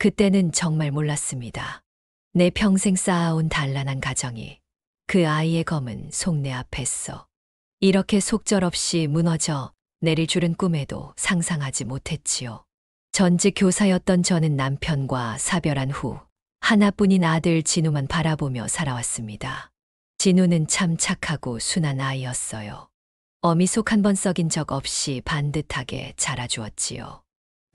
그때는 정말 몰랐습니다. 내 평생 쌓아온 단란한 가정이 그 아이의 검은 속내 앞에서 이렇게 속절없이 무너져 내릴 줄은 꿈에도 상상하지 못했지요. 전직 교사였던 저는 남편과 사별한 후 하나뿐인 아들 진우만 바라보며 살아왔습니다. 진우는 참 착하고 순한 아이였어요. 어미 속 한 번 썩인 적 없이 반듯하게 자라주었지요.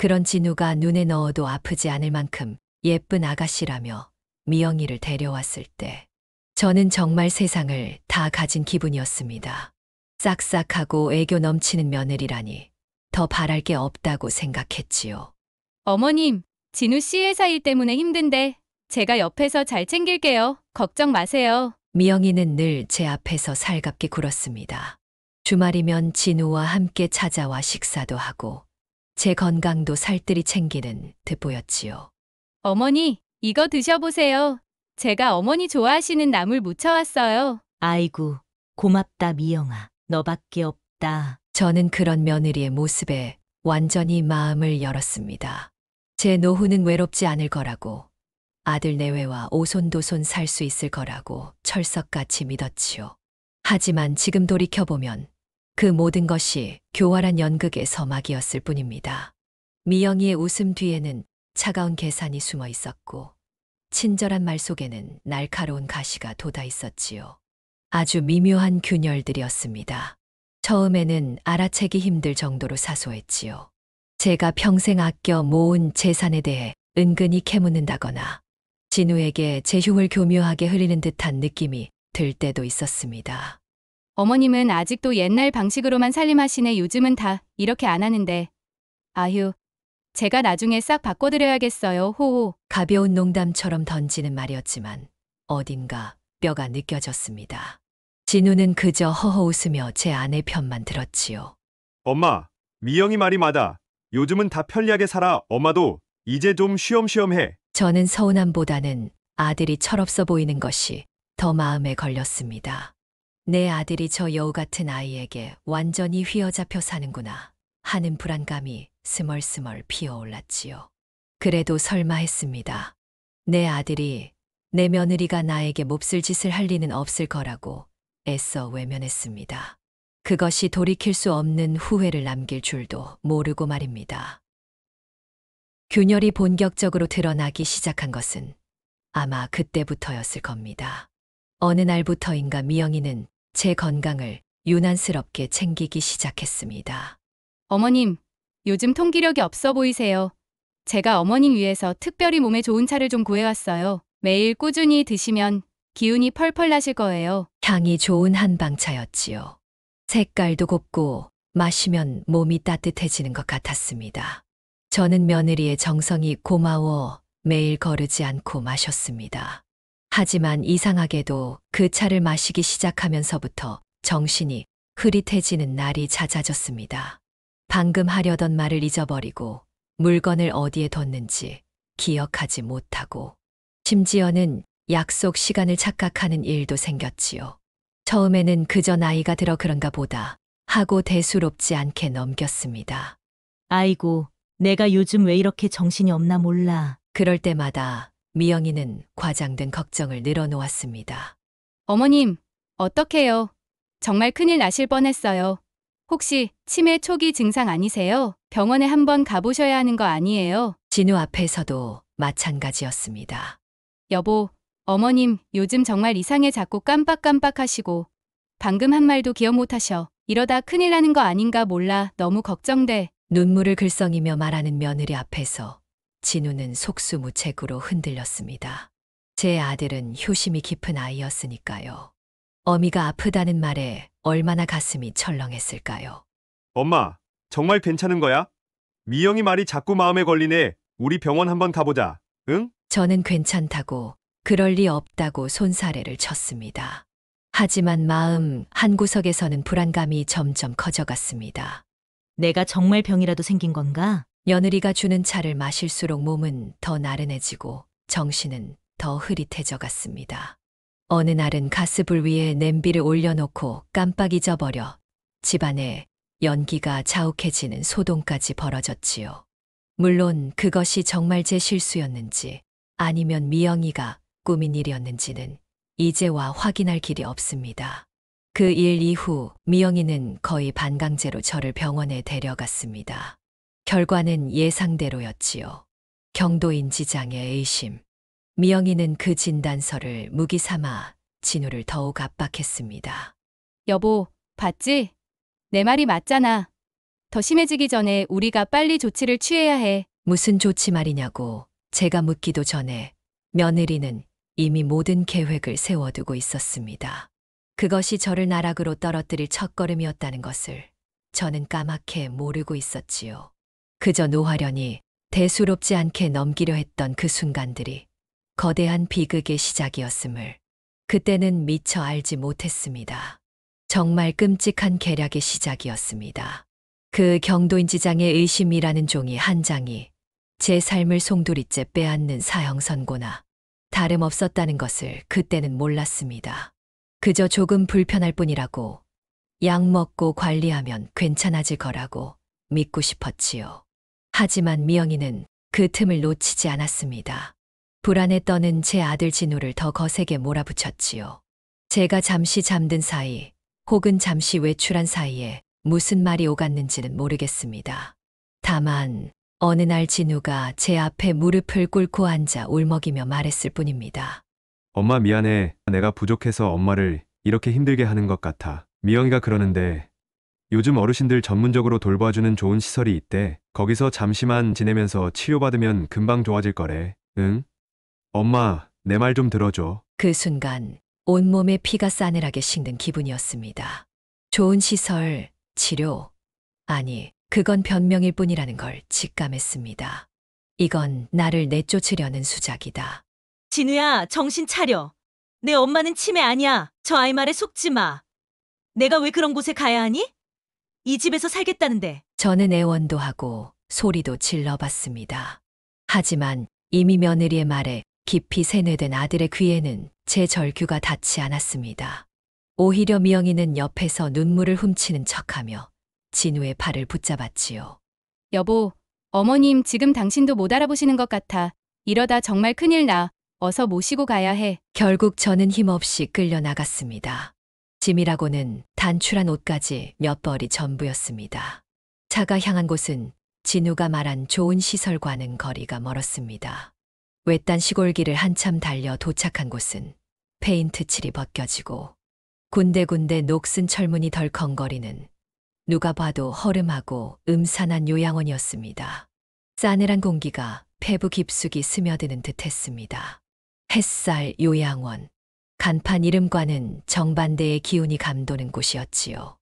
그런 진우가 눈에 넣어도 아프지 않을 만큼 예쁜 아가씨라며 미영이를 데려왔을 때 저는 정말 세상을 다 가진 기분이었습니다. 싹싹하고 애교 넘치는 며느리라니 더 바랄 게 없다고 생각했지요. 어머님, 진우 씨 회사 일 때문에 힘든데 제가 옆에서 잘 챙길게요. 걱정 마세요. 미영이는 늘 제 앞에서 살갑게 굴었습니다. 주말이면 진우와 함께 찾아와 식사도 하고 제 건강도 살뜰히 챙기는 듯 보였지요. 어머니, 이거 드셔보세요. 제가 어머니 좋아하시는 나물 무쳐왔어요. 아이고, 고맙다, 미영아. 너밖에 없다. 저는 그런 며느리의 모습에 완전히 마음을 열었습니다. 제 노후는 외롭지 않을 거라고, 아들 내외와 오손도손 살 수 있을 거라고 철석같이 믿었지요. 하지만 지금 돌이켜보면 그 모든 것이 교활한 연극의 서막이었을 뿐입니다. 미영이의 웃음 뒤에는 차가운 계산이 숨어 있었고 친절한 말 속에는 날카로운 가시가 돋아 있었지요. 아주 미묘한 균열들이었습니다. 처음에는 알아채기 힘들 정도로 사소했지요. 제가 평생 아껴 모은 재산에 대해 은근히 캐묻는다거나 진우에게 제 흉을 교묘하게 흐리는 듯한 느낌이 들 때도 있었습니다. 어머님은 아직도 옛날 방식으로만 살림하시네. 요즘은 다 이렇게 안 하는데. 아휴, 제가 나중에 싹 바꿔드려야겠어요. 호호. 가벼운 농담처럼 던지는 말이었지만 어딘가 뼈가 느껴졌습니다. 진우는 그저 허허 웃으며 제 아내 편만 들었지요. 엄마, 미영이 말이 맞아. 요즘은 다 편리하게 살아. 엄마도 이제 좀 쉬엄쉬엄 해. 저는 서운함보다는 아들이 철없어 보이는 것이 더 마음에 걸렸습니다. 내 아들이 저 여우 같은 아이에게 완전히 휘어잡혀 사는구나 하는 불안감이 스멀스멀 피어올랐지요. 그래도 설마 했습니다. 내 아들이, 내 며느리가 나에게 몹쓸 짓을 할 리는 없을 거라고 애써 외면했습니다. 그것이 돌이킬 수 없는 후회를 남길 줄도 모르고 말입니다. 균열이 본격적으로 드러나기 시작한 것은 아마 그때부터였을 겁니다. 어느 날부터인가 미영이는 제 건강을 유난스럽게 챙기기 시작했습니다. 어머님, 요즘 통기력이 없어 보이세요. 제가 어머님 위해서 특별히 몸에 좋은 차를 좀 구해왔어요. 매일 꾸준히 드시면 기운이 펄펄 나실 거예요. 향이 좋은 한방차였지요. 색깔도 곱고 마시면 몸이 따뜻해지는 것 같았습니다. 저는 며느리의 정성이 고마워 매일 거르지 않고 마셨습니다. 하지만 이상하게도 그 차를 마시기 시작하면서부터 정신이 흐릿해지는 날이 잦아졌습니다. 방금 하려던 말을 잊어버리고 물건을 어디에 뒀는지 기억하지 못하고 심지어는 약속 시간을 착각하는 일도 생겼지요. 처음에는 그저 나이가 들어 그런가 보다 하고 대수롭지 않게 넘겼습니다. 아이고, 내가 요즘 왜 이렇게 정신이 없나 몰라. 그럴 때마다 미영이는 과장된 걱정을 늘어놓았습니다. 어머님, 어떡해요? 정말 큰일 나실 뻔했어요. 혹시 치매 초기 증상 아니세요? 병원에 한번 가보셔야 하는 거 아니에요? 진우 앞에서도 마찬가지였습니다. 여보, 어머님 요즘 정말 이상해. 자꾸 깜빡깜빡하시고 방금 한 말도 기억 못하셔. 이러다 큰일 나는 거 아닌가 몰라. 너무 걱정돼. 눈물을 글썽이며 말하는 며느리 앞에서 진우는 속수무책으로 흔들렸습니다. 제 아들은 효심이 깊은 아이였으니까요. 어미가 아프다는 말에 얼마나 가슴이 철렁했을까요. 엄마, 정말 괜찮은 거야? 미영이 말이 자꾸 마음에 걸리네. 우리 병원 한번 가보자. 응? 저는 괜찮다고, 그럴 리 없다고 손사래를 쳤습니다. 하지만 마음 한구석에서는 불안감이 점점 커져갔습니다. 내가 정말 병이라도 생긴 건가? 며느리가 주는 차를 마실수록 몸은 더 나른해지고 정신은 더 흐릿해져 갔습니다. 어느 날은 가스불 위에 냄비를 올려놓고 깜빡 잊어버려 집안에 연기가 자욱해지는 소동까지 벌어졌지요. 물론 그것이 정말 제 실수였는지 아니면 미영이가 꾸민 일이었는지는 이제와 확인할 길이 없습니다. 그 일 이후 미영이는 거의 반강제로 저를 병원에 데려갔습니다. 결과는 예상대로였지요. 경도인지장애 의심. 미영이는 그 진단서를 무기 삼아 진우를 더욱 압박했습니다. 여보, 봤지? 내 말이 맞잖아. 더 심해지기 전에 우리가 빨리 조치를 취해야 해. 무슨 조치 말이냐고 제가 묻기도 전에 며느리는 이미 모든 계획을 세워두고 있었습니다. 그것이 저를 나락으로 떨어뜨릴 첫걸음이었다는 것을 저는 까맣게 모르고 있었지요. 그저 노화련이 대수롭지 않게 넘기려 했던 그 순간들이 거대한 비극의 시작이었음을 그때는 미처 알지 못했습니다. 정말 끔찍한 계략의 시작이었습니다. 그 경도인지장의 의심이라는 종이 한 장이 제 삶을 송두리째 빼앗는 사형 선고나 다름없었다는 것을 그때는 몰랐습니다. 그저 조금 불편할 뿐이라고, 약 먹고 관리하면 괜찮아질 거라고 믿고 싶었지요. 하지만 미영이는 그 틈을 놓치지 않았습니다. 불안에 떠는 제 아들 진우를 더 거세게 몰아붙였지요. 제가 잠시 잠든 사이 혹은 잠시 외출한 사이에 무슨 말이 오갔는지는 모르겠습니다. 다만 어느 날 진우가 제 앞에 무릎을 꿇고 앉아 울먹이며 말했을 뿐입니다. 엄마 미안해. 내가 부족해서 엄마를 이렇게 힘들게 하는 것 같아. 미영이가 그러는데 요즘 어르신들 전문적으로 돌봐주는 좋은 시설이 있대. 거기서 잠시만 지내면서 치료받으면 금방 좋아질 거래. 응? 엄마, 내 말 좀 들어줘. 그 순간 온몸에 피가 싸늘하게 식는 기분이었습니다. 좋은 시설, 치료, 아니 그건 변명일 뿐이라는 걸 직감했습니다. 이건 나를 내쫓으려는 수작이다. 진우야, 정신 차려. 내 엄마는 치매 아니야. 저 아이 말에 속지 마. 내가 왜 그런 곳에 가야 하니? 이 집에서 살겠다는데. 저는 애원도 하고 소리도 질러봤습니다. 하지만 이미 며느리의 말에 깊이 세뇌된 아들의 귀에는 제 절규가 닿지 않았습니다. 오히려 미영이는 옆에서 눈물을 훔치는 척하며 진우의 팔을 붙잡았지요. 여보, 어머님 지금 당신도 못 알아보시는 것 같아. 이러다 정말 큰일 나. 어서 모시고 가야 해. 결국 저는 힘없이 끌려 나갔습니다. 짐이라고는 단출한 옷까지 몇 벌이 전부였습니다. 차가 향한 곳은 진우가 말한 좋은 시설과는 거리가 멀었습니다. 외딴 시골길을 한참 달려 도착한 곳은 페인트 칠이 벗겨지고 군데군데 녹슨 철문이 덜컹거리는 누가 봐도 허름하고 음산한 요양원이었습니다. 싸늘한 공기가 폐부 깊숙이 스며드는 듯했습니다. 햇살 요양원. 간판 이름과는 정반대의 기운이 감도는 곳이었지요.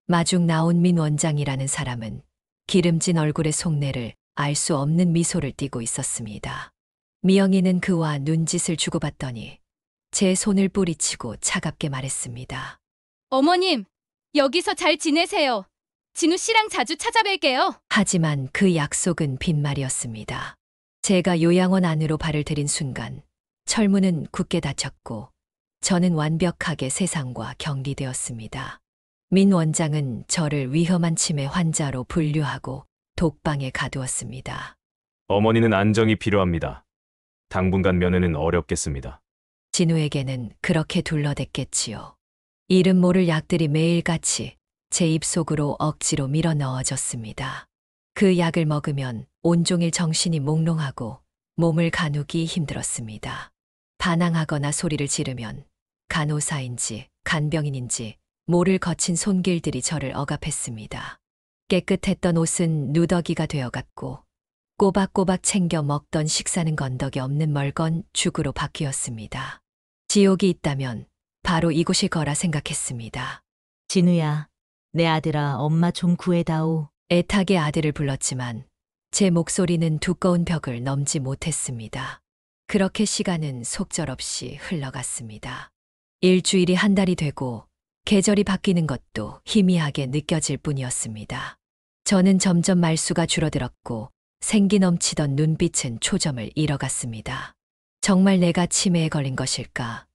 마중 나온 민 원장이라는 사람은 기름진 얼굴의 속내를 알 수 없는 미소를 띠고 있었습니다. 미영이는 그와 눈짓을 주고받더니 제 손을 뿌리치고 차갑게 말했습니다. 어머님, 여기서 잘 지내세요. 진우 씨랑 자주 찾아뵐게요. 하지만 그 약속은 빈말이었습니다. 제가 요양원 안으로 발을 들인 순간 철문은 굳게 닫혔고 저는 완벽하게 세상과 격리되었습니다. 민 원장은 저를 위험한 치매 환자로 분류하고 독방에 가두었습니다. 어머니는 안정이 필요합니다. 당분간 면회는 어렵겠습니다. 진우에게는 그렇게 둘러댔겠지요. 이름 모를 약들이 매일같이 제 입속으로 억지로 밀어 넣어졌습니다. 그 약을 먹으면 온종일 정신이 몽롱하고 몸을 가누기 힘들었습니다. 반항하거나 소리를 지르면 간호사인지 간병인인지 모를 거친 손길들이 저를 억압했습니다. 깨끗했던 옷은 누더기가 되어갔고 꼬박꼬박 챙겨 먹던 식사는 건더기 없는 멀건 죽으로 바뀌었습니다. 지옥이 있다면 바로 이곳일 거라 생각했습니다. 진우야, 내 아들아, 엄마 좀 구해다오. 애타게 아들을 불렀지만 제 목소리는 두꺼운 벽을 넘지 못했습니다. 그렇게 시간은 속절없이 흘러갔습니다. 일주일이 한 달이 되고 계절이 바뀌는 것도 희미하게 느껴질 뿐이었습니다. 저는 점점 말수가 줄어들었고 생기 넘치던 눈빛은 초점을 잃어갔습니다. 정말 내가 치매에 걸린 것일까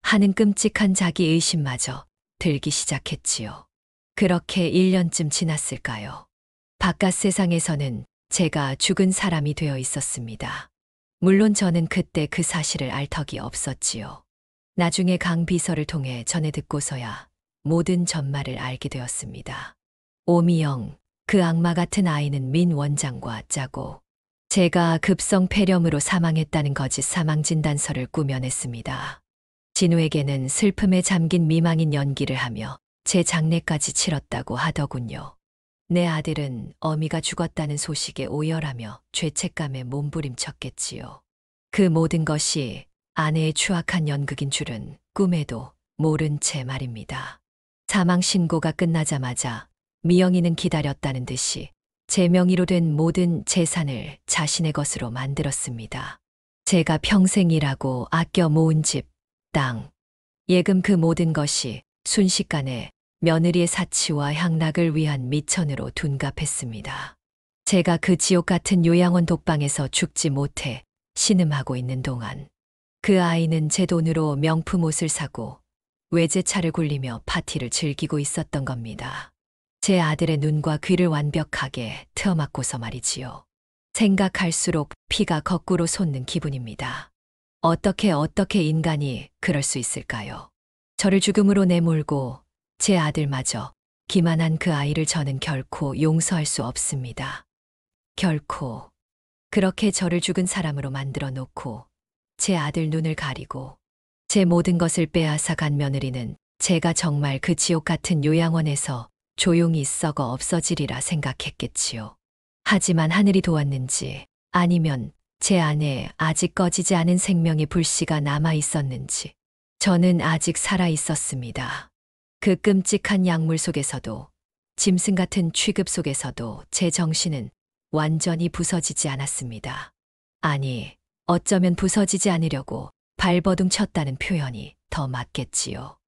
하는 끔찍한 자기의심마저 들기 시작했지요. 그렇게 1년쯤 지났을까요? 바깥 세상에서는 제가 죽은 사람이 되어 있었습니다. 물론 저는 그때 그 사실을 알 턱이 없었지요. 나중에 강 비서를 통해 전해 듣고서야 모든 전말을 알게 되었습니다. 오미영, 그 악마 같은 아이는 민 원장과 짜고 제가 급성 폐렴으로 사망했다는 거짓 사망 진단서를 꾸며냈습니다. 진우에게는 슬픔에 잠긴 미망인 연기를 하며 제 장례까지 치렀다고 하더군요. 내 아들은 어미가 죽었다는 소식에 오열하며 죄책감에 몸부림쳤겠지요. 그 모든 것이 아내의 추악한 연극인 줄은 꿈에도 모른 채 말입니다. 사망 신고가 끝나자마자 미영이는 기다렸다는 듯이 제 명의로 된 모든 재산을 자신의 것으로 만들었습니다. 제가 평생 일하고 아껴 모은 집, 땅, 예금 그 모든 것이 순식간에 며느리의 사치와 향락을 위한 미천으로 둔갑했습니다. 제가 그 지옥 같은 요양원 독방에서 죽지 못해 신음하고 있는 동안 그 아이는 제 돈으로 명품 옷을 사고 외제차를 굴리며 파티를 즐기고 있었던 겁니다. 제 아들의 눈과 귀를 완벽하게 트어막고서 말이지요. 생각할수록 피가 거꾸로 솟는 기분입니다. 어떻게 인간이 그럴 수 있을까요? 저를 죽음으로 내몰고 제 아들마저 기만한 그 아이를 저는 결코 용서할 수 없습니다. 결코. 그렇게 저를 죽은 사람으로 만들어 놓고 제 아들 눈을 가리고 제 모든 것을 빼앗아 간 며느리는 제가 정말 그 지옥 같은 요양원에서 조용히 썩어 없어지리라 생각했겠지요. 하지만 하늘이 도왔는지 아니면 제 안에 아직 꺼지지 않은 생명의 불씨가 남아 있었는지 저는 아직 살아 있었습니다. 그 끔찍한 약물 속에서도 짐승 같은 취급 속에서도 제 정신은 완전히 부서지지 않았습니다. 아니, 어쩌면 부서지지 않으려고 발버둥 쳤다는 표현이 더 맞겠지요.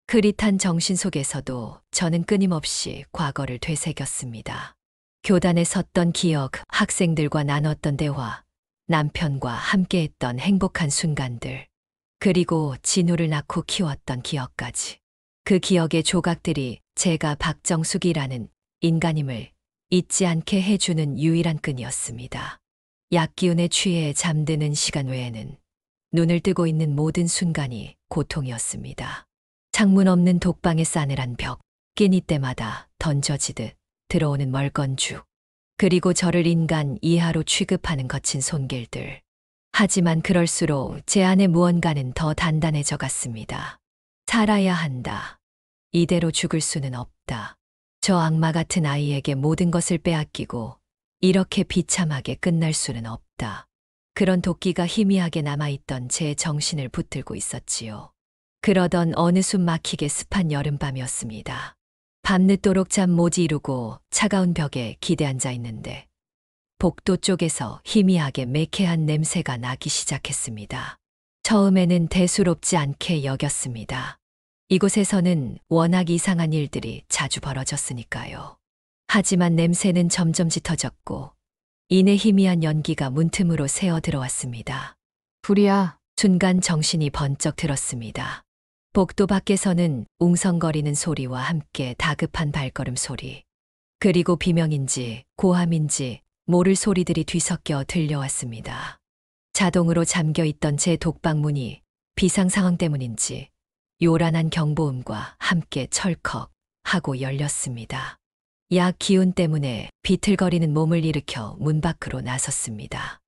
흐릿한 정신 속에서도 저는 끊임없이 과거를 되새겼습니다. 교단에 섰던 기억, 학생들과 나눴던 대화, 남편과 함께했던 행복한 순간들, 그리고 진우를 낳고 키웠던 기억까지. 그 기억의 조각들이 제가 박정숙이라는 인간임을 잊지 않게 해주는 유일한 끈이었습니다. 약기운에 취해 잠드는 시간 외에는 눈을 뜨고 있는 모든 순간이 고통이었습니다. 창문 없는 독방의 싸늘한 벽, 끼니 때마다 던져지듯 들어오는 멀건죽, 그리고 저를 인간 이하로 취급하는 거친 손길들. 하지만 그럴수록 제 안에 무언가는 더 단단해져 갔습니다. 살아야 한다. 이대로 죽을 수는 없다. 저 악마 같은 아이에게 모든 것을 빼앗기고 이렇게 비참하게 끝날 수는 없다. 그런 도끼가 희미하게 남아있던 제 정신을 붙들고 있었지요. 그러던 어느 숨 막히게 습한 여름밤이었습니다. 밤늦도록 잠 못 이루고 차가운 벽에 기대앉아 있는데 복도 쪽에서 희미하게 매캐한 냄새가 나기 시작했습니다. 처음에는 대수롭지 않게 여겼습니다. 이곳에서는 워낙 이상한 일들이 자주 벌어졌으니까요. 하지만 냄새는 점점 짙어졌고 이내 희미한 연기가 문틈으로 새어 들어왔습니다. 불이야. 순간 정신이 번쩍 들었습니다. 복도 밖에서는 웅성거리는 소리와 함께 다급한 발걸음 소리, 그리고 비명인지 고함인지 모를 소리들이 뒤섞여 들려왔습니다. 자동으로 잠겨있던 제 독방 문이 비상 상황 때문인지 요란한 경보음과 함께 철컥 하고 열렸습니다. 약 기운 때문에 비틀거리는 몸을 일으켜 문 밖으로 나섰습니다.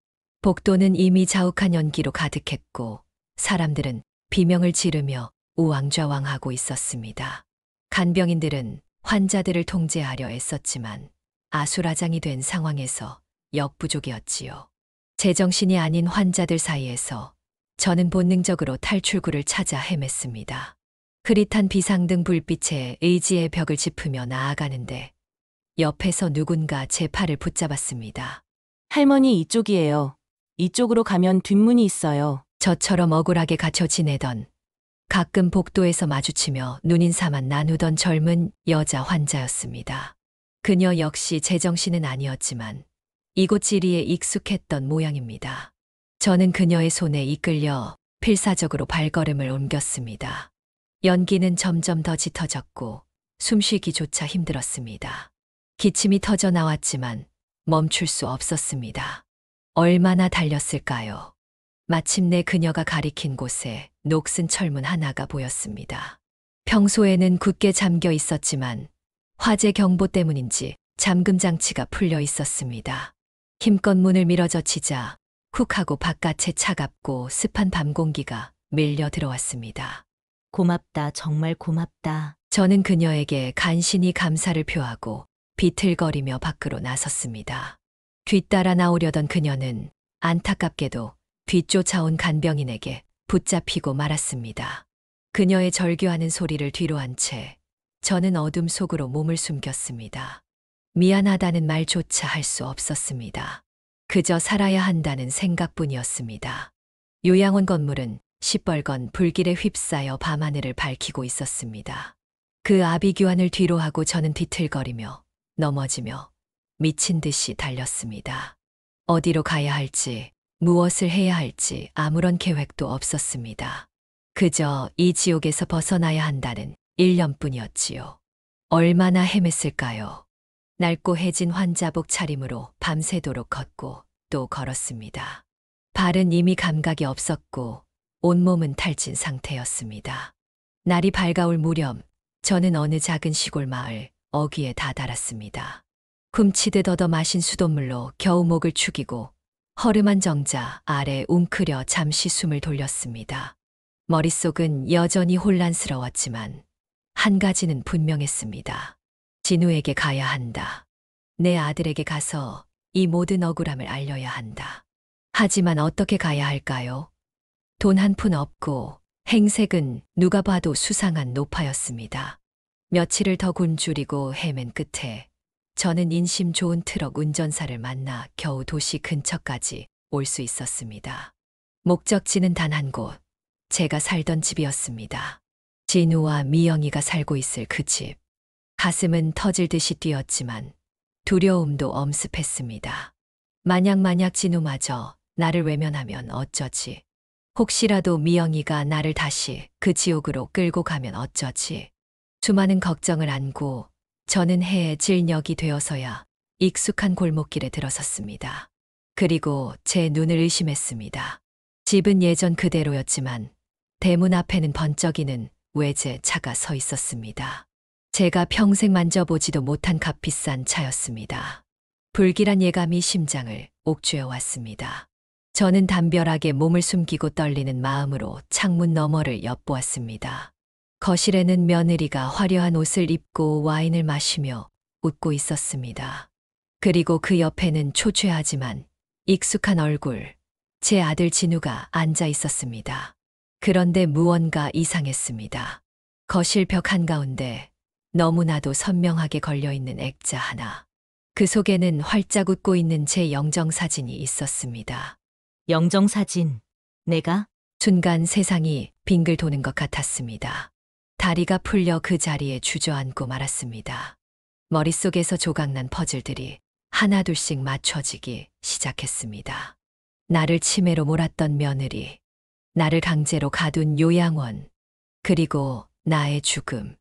복도는 이미 자욱한 연기로 가득했고 사람들은 비명을 지르며 우왕좌왕하고 있었습니다. 간병인들은 환자들을 통제하려 애썼지만 아수라장이 된 상황에서 역부족이었지요. 제정신이 아닌 환자들 사이에서 저는 본능적으로 탈출구를 찾아 헤맸습니다. 흐릿한 비상등 불빛에 의지의 벽을 짚으며 나아가는데 옆에서 누군가 제 팔을 붙잡았습니다. 할머니 이쪽이에요. 이쪽으로 가면 뒷문이 있어요. 저처럼 억울하게 갇혀 지내던, 가끔 복도에서 마주치며 눈인사만 나누던 젊은 여자 환자였습니다. 그녀 역시 제정신은 아니었지만 이곳 지리에 익숙했던 모양입니다. 저는 그녀의 손에 이끌려 필사적으로 발걸음을 옮겼습니다. 연기는 점점 더 짙어졌고 숨쉬기조차 힘들었습니다. 기침이 터져 나왔지만 멈출 수 없었습니다. 얼마나 달렸을까요? 마침내 그녀가 가리킨 곳에 녹슨 철문 하나가 보였습니다. 평소에는 굳게 잠겨 있었지만 화재 경보 때문인지 잠금 장치가 풀려 있었습니다. 힘껏 문을 밀어젖히자 쿡 하고 바깥에 차갑고 습한 밤 공기가 밀려 들어왔습니다. 고맙다, 정말 고맙다. 저는 그녀에게 간신히 감사를 표하고 비틀거리며 밖으로 나섰습니다. 뒤따라 나오려던 그녀는 안타깝게도 뒤쫓아온 간병인에게 붙잡히고 말았습니다. 그녀의 절규하는 소리를 뒤로 한 채 저는 어둠 속으로 몸을 숨겼습니다. 미안하다는 말조차 할 수 없었습니다. 그저 살아야 한다는 생각뿐이었습니다. 요양원 건물은 시뻘건 불길에 휩싸여 밤하늘을 밝히고 있었습니다. 그 아비규환을 뒤로 하고 저는 뒤틀거리며 넘어지며 미친 듯이 달렸습니다. 어디로 가야 할지, 무엇을 해야 할지 아무런 계획도 없었습니다. 그저 이 지옥에서 벗어나야 한다는 일념뿐이었지요. 얼마나 헤맸을까요? 낡고 해진 환자복 차림으로 밤새도록 걷고 또 걸었습니다. 발은 이미 감각이 없었고 온몸은 탈진 상태였습니다. 날이 밝아올 무렵 저는 어느 작은 시골 마을 어귀에 다다랐습니다. 훔치듯 얻어 마신 수돗물로 겨우 목을 축이고 허름한 정자 아래 웅크려 잠시 숨을 돌렸습니다. 머릿속은 여전히 혼란스러웠지만 한 가지는 분명했습니다. 진우에게 가야 한다. 내 아들에게 가서 이 모든 억울함을 알려야 한다. 하지만 어떻게 가야 할까요? 돈 한 푼 없고 행색은 누가 봐도 수상한 노파였습니다. 며칠을 더 굶주리고 헤맨 끝에 저는 인심 좋은 트럭 운전사를 만나 겨우 도시 근처까지 올 수 있었습니다. 목적지는 단 한 곳, 제가 살던 집이었습니다. 진우와 미영이가 살고 있을 그 집. 가슴은 터질 듯이 뛰었지만 두려움도 엄습했습니다. 만약 진우마저 나를 외면하면 어쩌지? 혹시라도 미영이가 나를 다시 그 지옥으로 끌고 가면 어쩌지? 수많은 걱정을 안고 저는 해에 질녘이 되어서야 익숙한 골목길에 들어섰습니다. 그리고 제 눈을 의심했습니다. 집은 예전 그대로였지만 대문 앞에는 번쩍이는 외제 차가 서 있었습니다. 제가 평생 만져보지도 못한 값비싼 차였습니다. 불길한 예감이 심장을 옥죄어 왔습니다. 저는 담벼락에 몸을 숨기고 떨리는 마음으로 창문 너머를 엿보았습니다. 거실에는 며느리가 화려한 옷을 입고 와인을 마시며 웃고 있었습니다. 그리고 그 옆에는 초췌하지만 익숙한 얼굴, 제 아들 진우가 앉아 있었습니다. 그런데 무언가 이상했습니다. 거실 벽 한가운데 너무나도 선명하게 걸려있는 액자 하나. 그 속에는 활짝 웃고 있는 제 영정사진이 있었습니다. 영정사진. 내가? 순간 세상이 빙글 도는 것 같았습니다. 다리가 풀려 그 자리에 주저앉고 말았습니다. 머릿속에서 조각난 퍼즐들이 하나둘씩 맞춰지기 시작했습니다. 나를 치매로 몰았던 며느리, 나를 강제로 가둔 요양원, 그리고 나의 죽음,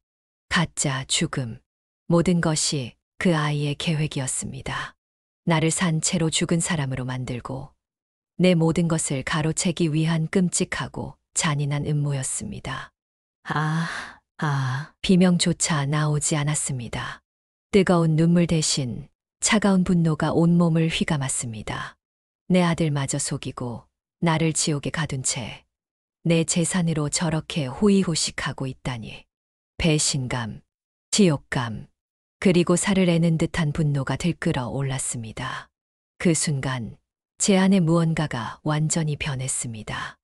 가짜 죽음, 모든 것이 그 아이의 계획이었습니다. 나를 산채로 죽은 사람으로 만들고 내 모든 것을 가로채기 위한 끔찍하고 잔인한 음모였습니다. 비명조차 나오지 않았습니다. 뜨거운 눈물 대신 차가운 분노가 온몸을 휘감았습니다. 내 아들마저 속이고 나를 지옥에 가둔 채 내 재산으로 저렇게 호의호식하고 있다니. 배신감, 지옥감, 그리고 살을 내는 듯한 분노가 들끓어 올랐습니다. 그 순간 제 안에 무언가가 완전히 변했습니다.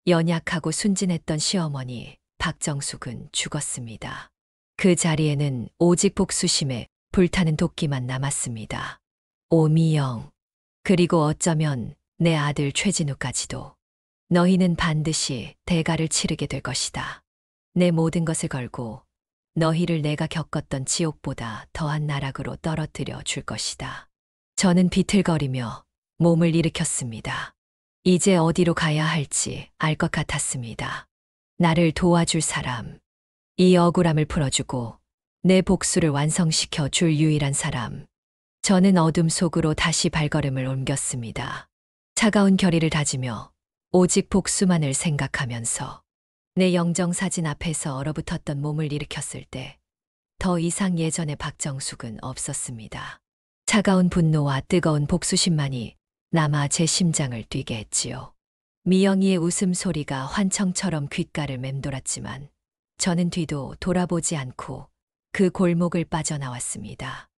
연약하고 순진했던 시어머니 박정숙은 죽었습니다. 그 자리에는 오직 복수심에 불타는 도끼만 남았습니다. 오미영, 그리고 어쩌면 내 아들 최진우까지도. 너희는 반드시 대가를 치르게 될 것이다. 내 모든 것을 걸고 너희를 내가 겪었던 지옥보다 더한 나락으로 떨어뜨려 줄 것이다. 저는 비틀거리며 몸을 일으켰습니다. 이제 어디로 가야 할지 알 것 같았습니다. 나를 도와줄 사람, 이 억울함을 풀어주고 내 복수를 완성시켜 줄 유일한 사람, 저는 어둠 속으로 다시 발걸음을 옮겼습니다. 차가운 결의를 다지며 오직 복수만을 생각하면서 내 영정사진 앞에서 얼어붙었던 몸을 일으켰을 때 더 이상 예전의 박정숙은 없었습니다. 차가운 분노와 뜨거운 복수심만이 남아 제 심장을 뛰게 했지요. 미영이의 웃음소리가 환청처럼 귓가를 맴돌았지만 저는 뒤도 돌아보지 않고 그 골목을 빠져나왔습니다.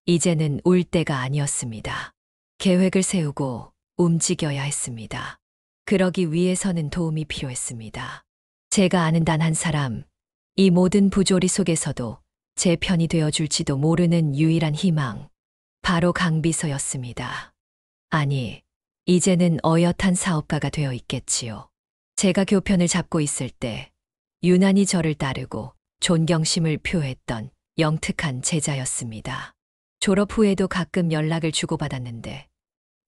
이제는 울 때가 아니었습니다. 계획을 세우고 움직여야 했습니다. 그러기 위해서는 도움이 필요했습니다. 제가 아는 단 한 사람, 이 모든 부조리 속에서도 제 편이 되어줄지도 모르는 유일한 희망, 바로 강비서였습니다. 아니, 이제는 어엿한 사업가가 되어 있겠지요. 제가 교편을 잡고 있을 때 유난히 저를 따르고 존경심을 표했던 영특한 제자였습니다. 졸업 후에도 가끔 연락을 주고받았는데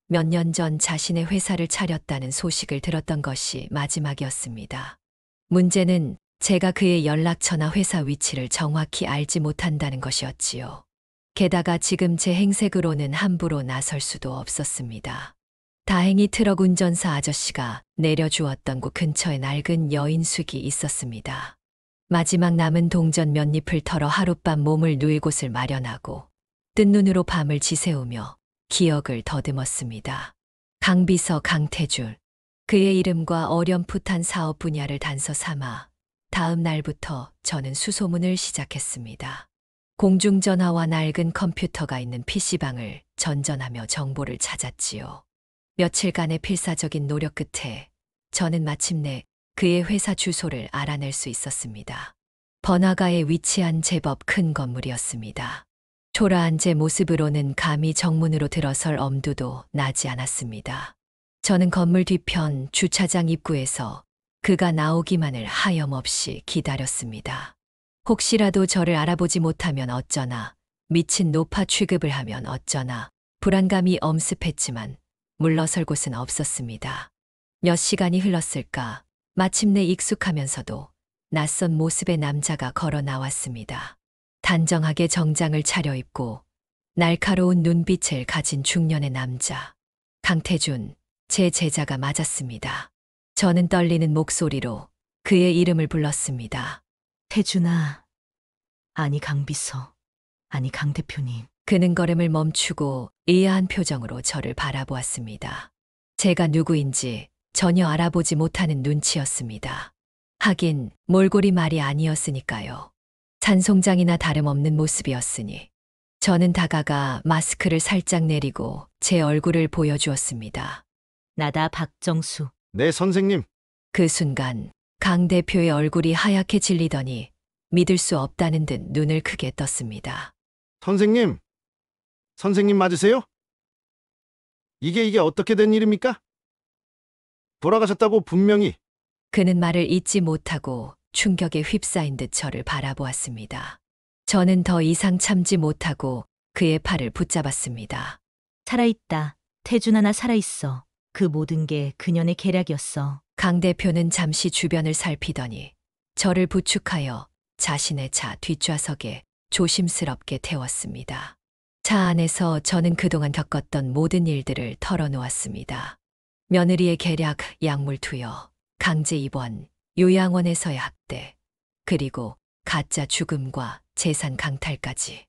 몇 년 전 자신의 회사를 차렸다는 소식을 들었던 것이 마지막이었습니다. 문제는 제가 그의 연락처나 회사 위치를 정확히 알지 못한다는 것이었지요. 게다가 지금 제 행색으로는 함부로 나설 수도 없었습니다. 다행히 트럭 운전사 아저씨가 내려주었던 곳 근처에 낡은 여인숙이 있었습니다. 마지막 남은 동전 몇 잎을 털어 하룻밤 몸을 누일 곳을 마련하고 뜬 눈으로 밤을 지새우며 기억을 더듬었습니다. 강비서 강태준. 그의 이름과 어렴풋한 사업 분야를 단서 삼아 다음 날부터 저는 수소문을 시작했습니다. 공중전화와 낡은 컴퓨터가 있는 PC방을 전전하며 정보를 찾았지요. 며칠간의 필사적인 노력 끝에 저는 마침내 그의 회사 주소를 알아낼 수 있었습니다. 번화가에 위치한 제법 큰 건물이었습니다. 초라한 제 모습으로는 감히 정문으로 들어설 엄두도 나지 않았습니다. 저는 건물 뒤편 주차장 입구에서 그가 나오기만을 하염없이 기다렸습니다. 혹시라도 저를 알아보지 못하면 어쩌나, 미친 노파 취급을 하면 어쩌나, 불안감이 엄습했지만 물러설 곳은 없었습니다. 몇 시간이 흘렀을까, 마침내 익숙하면서도 낯선 모습의 남자가 걸어 나왔습니다. 단정하게 정장을 차려입고 날카로운 눈빛을 가진 중년의 남자. 강태준, 제 제자가 맞았습니다. 저는 떨리는 목소리로 그의 이름을 불렀습니다. 태준아. 아니 강비서. 아니 강 대표님. 그는 걸음을 멈추고 의아한 표정으로 저를 바라보았습니다. 제가 누구인지 전혀 알아보지 못하는 눈치였습니다. 하긴 몰골이 말이 아니었으니까요. 산송장이나 다름없는 모습이었으니 저는 다가가 마스크를 살짝 내리고 제 얼굴을 보여주었습니다. 나다 박정수. 네, 선생님. 그 순간 강 대표의 얼굴이 하얗게 질리더니 믿을 수 없다는 듯 눈을 크게 떴습니다. 선생님. 선생님 맞으세요? 이게 어떻게 된 일입니까? 돌아가셨다고 분명히. 그는 말을 잇지 못하고 충격에 휩싸인 듯 저를 바라보았습니다. 저는 더 이상 참지 못하고 그의 팔을 붙잡았습니다. 살아있다. 태준아 나 살아있어. 그 모든 게 그년의 계략이었어. 강 대표는 잠시 주변을 살피더니 저를 부축하여 자신의 차 뒷좌석에 조심스럽게 태웠습니다. 차 안에서 저는 그동안 겪었던 모든 일들을 털어놓았습니다. 며느리의 계략, 약물 투여, 강제 입원, 요양원에서의 학대, 그리고 가짜 죽음과 재산 강탈까지.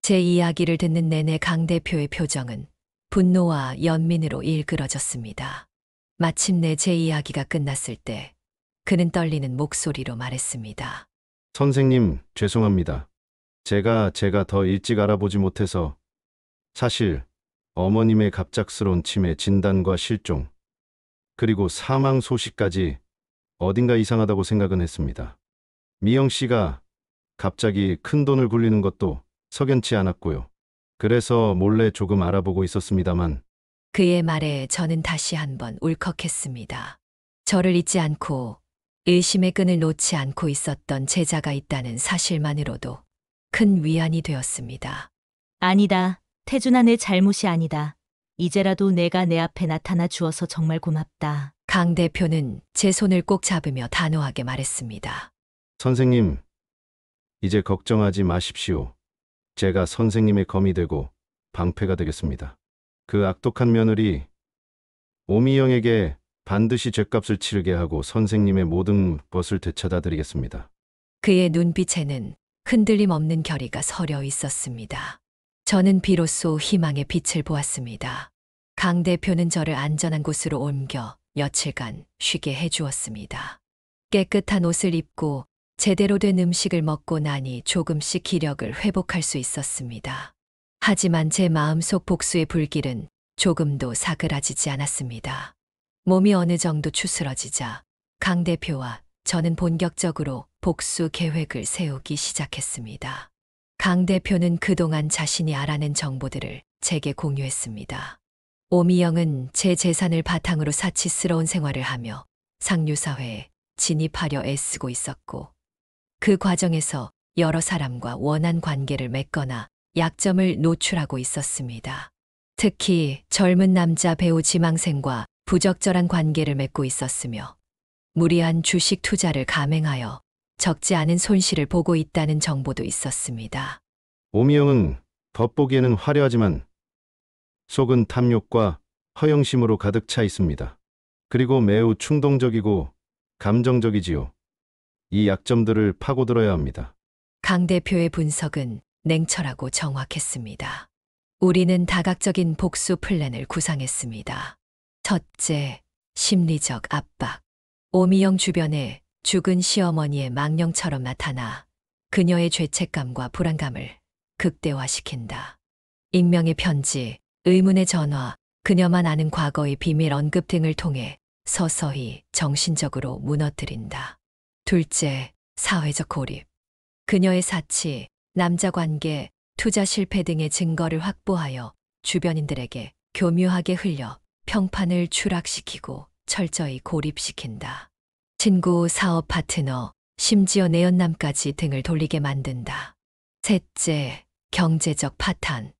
제 이야기를 듣는 내내 강 대표의 표정은 분노와 연민으로 일그러졌습니다. 마침내 제 이야기가 끝났을 때 그는 떨리는 목소리로 말했습니다. 선생님, 죄송합니다. 제가 더 일찍 알아보지 못해서 사실 어머님의 갑작스러운 치매 진단과 실종, 그리고 사망 소식까지 어딘가 이상하다고 생각은 했습니다. 미영 씨가 갑자기 큰 돈을 굴리는 것도 석연치 않았고요. 그래서 몰래 조금 알아보고 있었습니다만 그의 말에 저는 다시 한번 울컥했습니다. 저를 잊지 않고 의심의 끈을 놓지 않고 있었던 제자가 있다는 사실만으로도 큰 위안이 되었습니다. 아니다. 태준아 내 잘못이 아니다. 이제라도 내가 내 앞에 나타나 주어서 정말 고맙다. 강 대표는 제 손을 꼭 잡으며 단호하게 말했습니다. 선생님, 이제 걱정하지 마십시오. 제가 선생님의 검이 되고 방패가 되겠습니다. 그 악독한 며느리 오미영에게 반드시 죗값을 치르게 하고 선생님의 모든 것을 되찾아 드리겠습니다. 그의 눈빛에는 흔들림 없는 결의가 서려 있었습니다. 저는 비로소 희망의 빛을 보았습니다. 강 대표는 저를 안전한 곳으로 옮겨 며칠간 쉬게 해주었습니다. 깨끗한 옷을 입고 제대로 된 음식을 먹고 나니 조금씩 기력을 회복할 수 있었습니다. 하지만 제 마음속 복수의 불길은 조금도 사그라지지 않았습니다. 몸이 어느 정도 추스러지자 강 대표와 저는 본격적으로 복수 계획을 세우기 시작했습니다. 강 대표는 그동안 자신이 알아낸 정보들을 제게 공유했습니다. 오미영은 제 재산을 바탕으로 사치스러운 생활을 하며 상류사회에 진입하려 애쓰고 있었고, 그 과정에서 여러 사람과 원한 관계를 맺거나 약점을 노출하고 있었습니다. 특히 젊은 남자 배우 지망생과 부적절한 관계를 맺고 있었으며, 무리한 주식 투자를 감행하여 적지 않은 손실을 보고 있다는 정보도 있었습니다. 오미영은 겉보기에는 화려하지만 속은 탐욕과 허영심으로 가득 차 있습니다. 그리고 매우 충동적이고 감정적이지요. 이 약점들을 파고들어야 합니다. 강 대표의 분석은 냉철하고 정확했습니다. 우리는 다각적인 복수 플랜을 구상했습니다. 첫째, 심리적 압박. 오미영 주변에 죽은 시어머니의 망령처럼 나타나 그녀의 죄책감과 불안감을 극대화시킨다. 익명의 편지, 의문의 전화, 그녀만 아는 과거의 비밀 언급 등을 통해 서서히 정신적으로 무너뜨린다. 둘째, 사회적 고립. 그녀의 사치, 남자 관계, 투자 실패 등의 증거를 확보하여 주변인들에게 교묘하게 흘려 평판을 추락시키고 철저히 고립시킨다. 친구, 사업 파트너, 심지어 내연남까지 등을 돌리게 만든다. 셋째, 경제적 파탄.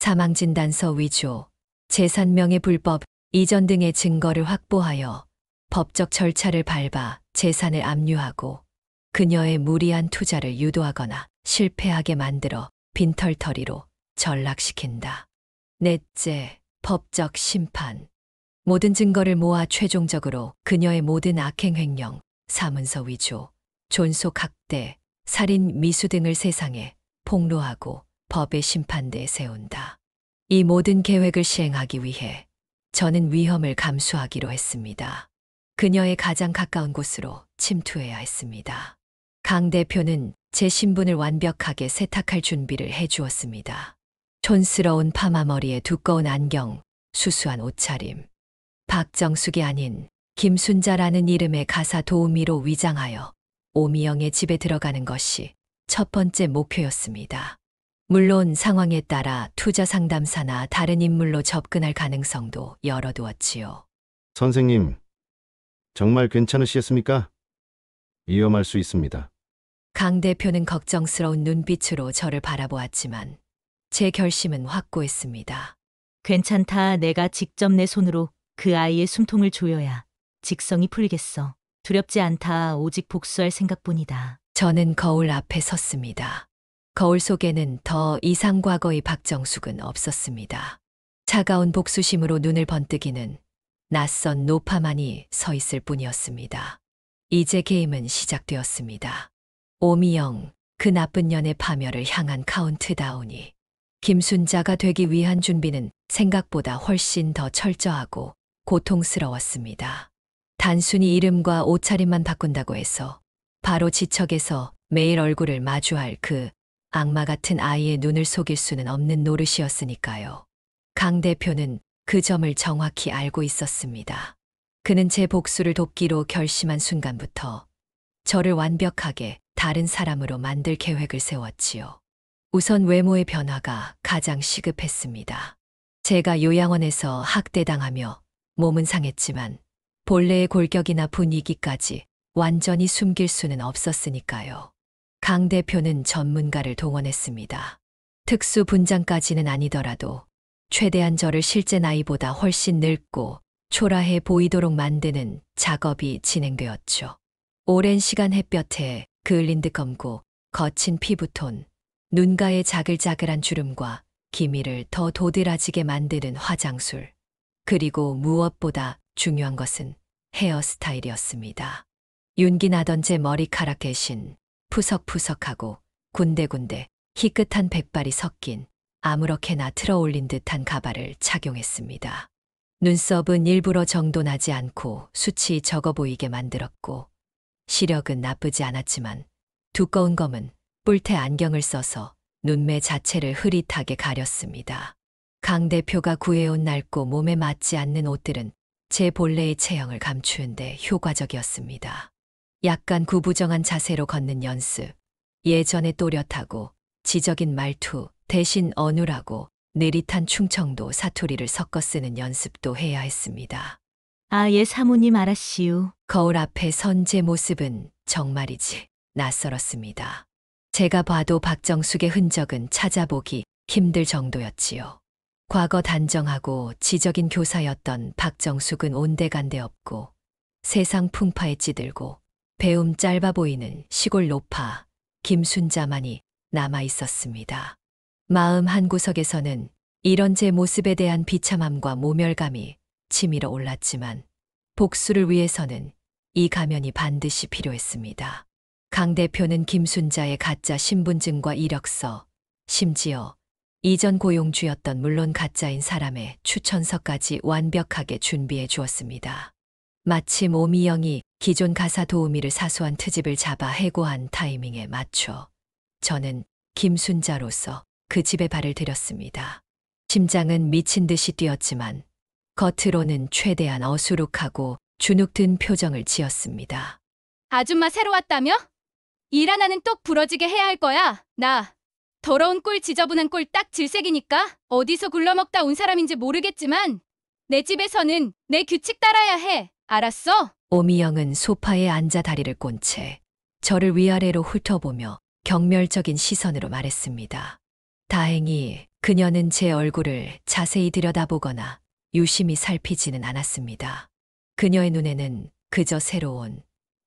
사망진단서 위조, 재산명의 불법 이전 등의 증거를 확보하여 법적 절차를 밟아 재산을 압류하고 그녀의 무리한 투자를 유도하거나 실패하게 만들어 빈털터리로 전락시킨다. 넷째, 법적 심판. 모든 증거를 모아 최종적으로 그녀의 모든 악행 횡령, 사문서 위조, 존속 학대, 살인 미수 등을 세상에 폭로하고 법의 심판대에 세운다. 이 모든 계획을 시행하기 위해 저는 위험을 감수하기로 했습니다. 그녀의 가장 가까운 곳으로 침투해야 했습니다. 강 대표는 제 신분을 완벽하게 세탁할 준비를 해주었습니다. 촌스러운 파마머리에 두꺼운 안경, 수수한 옷차림. 박정숙이 아닌 김순자라는 이름의 가사 도우미로 위장하여 오미영의 집에 들어가는 것이 첫 번째 목표였습니다. 물론 상황에 따라 투자 상담사나 다른 인물로 접근할 가능성도 열어두었지요. 선생님, 정말 괜찮으시겠습니까? 위험할 수 있습니다. 강 대표는 걱정스러운 눈빛으로 저를 바라보았지만 제 결심은 확고했습니다. 괜찮다. 내가 직접 내 손으로 그 아이의 숨통을 조여야 직성이 풀리겠어. 두렵지 않다. 오직 복수할 생각뿐이다. 저는 거울 앞에 섰습니다. 거울 속에는 더 이상 과거의 박정숙은 없었습니다. 차가운 복수심으로 눈을 번뜩이는 낯선 노파만이 서 있을 뿐이었습니다. 이제 게임은 시작되었습니다. 오미영, 그 나쁜 년의 파멸을 향한 카운트다운이. 김순자가 되기 위한 준비는 생각보다 훨씬 더 철저하고 고통스러웠습니다. 단순히 이름과 옷차림만 바꾼다고 해서 바로 지척에서 매일 얼굴을 마주할 그 악마 같은 아이의 눈을 속일 수는 없는 노릇이었으니까요. 강 대표는 그 점을 정확히 알고 있었습니다. 그는 제 복수를 돕기로 결심한 순간부터 저를 완벽하게 다른 사람으로 만들 계획을 세웠지요. 우선 외모의 변화가 가장 시급했습니다. 제가 요양원에서 학대당하며 몸은 상했지만 본래의 골격이나 분위기까지 완전히 숨길 수는 없었으니까요. 강 대표는 전문가를 동원했습니다. 특수 분장까지는 아니더라도 최대한 저를 실제 나이보다 훨씬 늙고 초라해 보이도록 만드는 작업이 진행되었죠. 오랜 시간 햇볕에 그을린 듯 검고 거친 피부톤, 눈가의 자글자글한 주름과 기미를 더 도드라지게 만드는 화장술. 그리고 무엇보다 중요한 것은 헤어스타일이었습니다. 윤기 나던 제 머리카락 대신 푸석푸석하고 군데군데 희끗한 백발이 섞인 아무렇게나 틀어올린 듯한 가발을 착용했습니다. 눈썹은 일부러 정돈하지 않고 수치 적어 보이게 만들었고, 시력은 나쁘지 않았지만 두꺼운 검은 뿔테 안경을 써서 눈매 자체를 흐릿하게 가렸습니다. 강 대표가 구해온 낡고 몸에 맞지 않는 옷들은 제 본래의 체형을 감추는데 효과적이었습니다. 약간 구부정한 자세로 걷는 연습, 예전의 또렷하고 지적인 말투 대신 어눌하고 느릿한 충청도 사투리를 섞어 쓰는 연습도 해야 했습니다. 예, 사모님 알았시우. 거울 앞에 선 제 모습은 정말이지 낯설었습니다. 제가 봐도 박정숙의 흔적은 찾아보기 힘들 정도였지요. 과거 단정하고 지적인 교사였던 박정숙은 온데간데 없고 세상 풍파에 찌들고 배움 짧아 보이는 시골 노파 김순자만이 남아 있었습니다. 마음 한구석에서는 이런 제 모습에 대한 비참함과 모멸감이 치밀어 올랐지만 복수를 위해서는 이 가면이 반드시 필요했습니다. 강 대표는 김순자의 가짜 신분증과 이력서, 심지어 이전 고용주였던 물론 가짜인 사람의 추천서까지 완벽하게 준비해 주었습니다. 마침 오미영이 기존 가사 도우미를 사수한 트집을 잡아 해고한 타이밍에 맞춰 저는 김순자로서 그 집에 발을 들였습니다. 심장은 미친 듯이 뛰었지만 겉으로는 최대한 어수룩하고 주눅든 표정을 지었습니다. 아줌마 새로 왔다며? 일 하나는 똑 부러지게 해야 할 거야. 나 더러운 꼴 지저분한 꼴 딱 질색이니까 어디서 굴러먹다 온 사람인지 모르겠지만 내 집에서는 내 규칙 따라야 해. 알았어? 오미영은 소파에 앉아 다리를 꼰 채 저를 위아래로 훑어보며 경멸적인 시선으로 말했습니다. 다행히 그녀는 제 얼굴을 자세히 들여다보거나 유심히 살피지는 않았습니다. 그녀의 눈에는 그저 새로운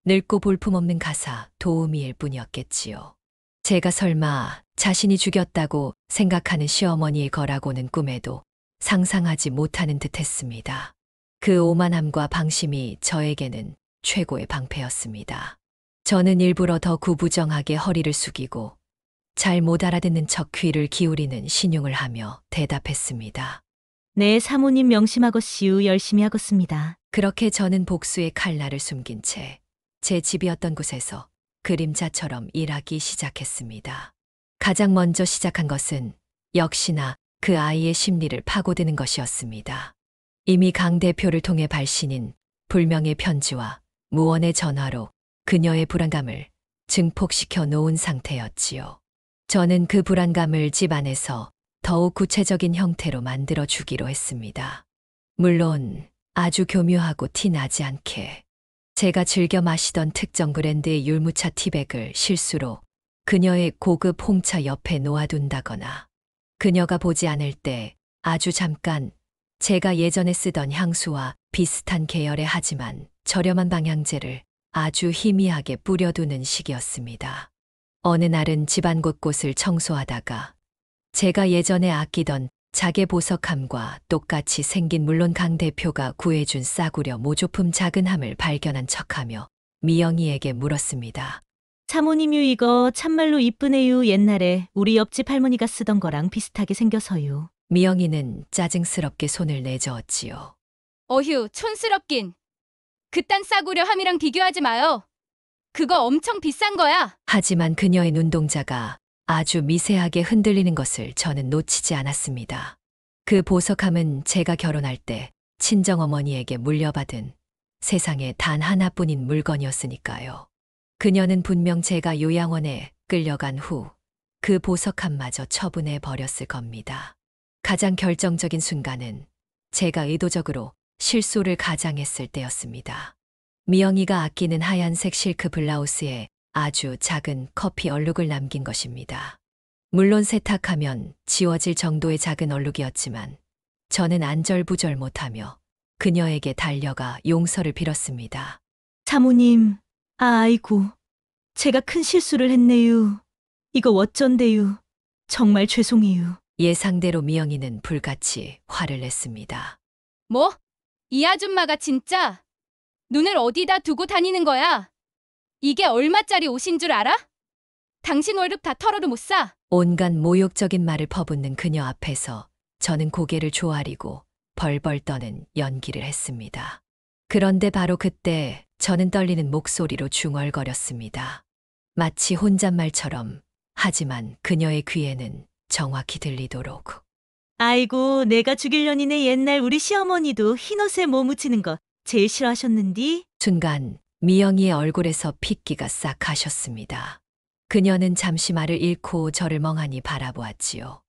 늙고 볼품없는 가사 도우미일 뿐이었겠지요. 제가 설마 자신이 죽였다고 생각하는 시어머니의 거라고는 꿈에도 상상하지 못하는 듯했습니다. 그 오만함과 방심이 저에게는 최고의 방패였습니다. 저는 일부러 더 구부정하게 허리를 숙이고 잘 못 알아듣는 척 귀를 기울이는 신용을 하며 대답했습니다. 네, 사모님 명심하겄시우. 열심히 하겄습니다. 그렇게 저는 복수의 칼날을 숨긴 채 제 집이었던 곳에서 그림자처럼 일하기 시작했습니다. 가장 먼저 시작한 것은 역시나 그 아이의 심리를 파고드는 것이었습니다. 이미 강 대표를 통해 발신인 불명의 편지와 무언의 전화로 그녀의 불안감을 증폭시켜 놓은 상태였지요. 저는 그 불안감을 집 안에서 더욱 구체적인 형태로 만들어 주기로 했습니다. 물론 아주 교묘하고 티 나지 않게 제가 즐겨 마시던 특정 브랜드의 율무차 티백을 실수로 그녀의 고급 홍차 옆에 놓아둔다거나 그녀가 보지 않을 때 아주 잠깐 제가 예전에 쓰던 향수와 비슷한 계열의 하지만 저렴한 방향제를 아주 희미하게 뿌려두는 식이었습니다. 어느 날은 집안 곳곳을 청소하다가 제가 예전에 아끼던 자개 보석함과 똑같이 생긴 물론 강 대표가 구해준 싸구려 모조품 작은 함을 발견한 척하며 미영이에게 물었습니다. 사모님유 이거 참말로 이쁘네요. 옛날에 우리 옆집 할머니가 쓰던 거랑 비슷하게 생겨서요. 미영이는 짜증스럽게 손을 내저었지요. 어휴, 촌스럽긴. 그딴 싸구려 함이랑 비교하지 마요. 그거 엄청 비싼 거야. 하지만 그녀의 눈동자가 아주 미세하게 흔들리는 것을 저는 놓치지 않았습니다. 그 보석함은 제가 결혼할 때 친정어머니에게 물려받은 세상에 단 하나뿐인 물건이었으니까요. 그녀는 분명 제가 요양원에 끌려간 후 그 보석함마저 처분해 버렸을 겁니다. 가장 결정적인 순간은 제가 의도적으로 실수를 가장했을 때였습니다. 미영이가 아끼는 하얀색 실크 블라우스에 아주 작은 커피 얼룩을 남긴 것입니다. 물론 세탁하면 지워질 정도의 작은 얼룩이었지만 저는 안절부절 못하며 그녀에게 달려가 용서를 빌었습니다. 사모님, 아이고, 제가 큰 실수를 했네요. 이거 어쩐데요. 정말 죄송해요. 예상대로 미영이는 불같이 화를 냈습니다. 뭐? 이 아줌마가 진짜 눈을 어디다 두고 다니는 거야? 이게 얼마짜리 옷인 줄 알아? 당신 월급 다 털어도 못 사. 온갖 모욕적인 말을 퍼붓는 그녀 앞에서 저는 고개를 조아리고 벌벌 떠는 연기를 했습니다. 그런데 바로 그때 저는 떨리는 목소리로 중얼거렸습니다. 마치 혼잣말처럼, 하지만 그녀의 귀에는 정확히 들리도록. 아이고, 내가 죽일년이네. 옛날 우리 시어머니도 흰옷에 뭐 묻히는 거 제일 싫어하셨는디? 순간 미영이의 얼굴에서 핏기가 싹 가셨습니다. 그녀는 잠시 말을 잃고 저를 멍하니 바라보았지요.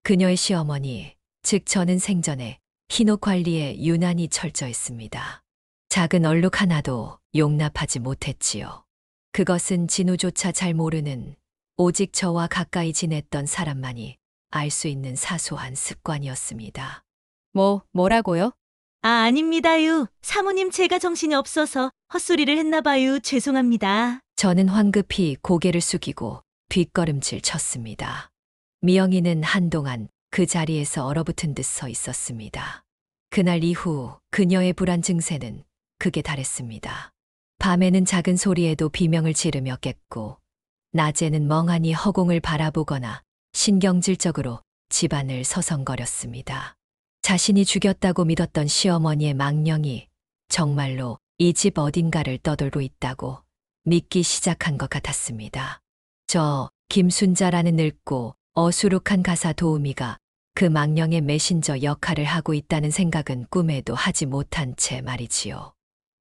그녀의 시어머니, 즉 저는 생전에 흰옷 관리에 유난히 철저했습니다. 작은 얼룩 하나도 용납하지 못했지요. 그것은 진우조차 잘 모르는, 오직 저와 가까이 지냈던 사람만이 알 수 있는 사소한 습관이었습니다. 뭐라고요? 아, 아닙니다유. 사모님, 제가 정신이 없어서 헛소리를 했나봐요. 죄송합니다. 저는 황급히 고개를 숙이고 뒷걸음질 쳤습니다. 미영이는 한동안 그 자리에서 얼어붙은 듯 서 있었습니다. 그날 이후 그녀의 불안 증세는 극에 달했습니다. 밤에는 작은 소리에도 비명을 지르며 깼고, 낮에는 멍하니 허공을 바라보거나 신경질적으로 집안을 서성거렸습니다. 자신이 죽였다고 믿었던 시어머니의 망령이 정말로 이 집 어딘가를 떠돌고 있다고 믿기 시작한 것 같았습니다. 저 김순자라는 늙고 어수룩한 가사 도우미가 그 망령의 메신저 역할을 하고 있다는 생각은 꿈에도 하지 못한 채 말이지요.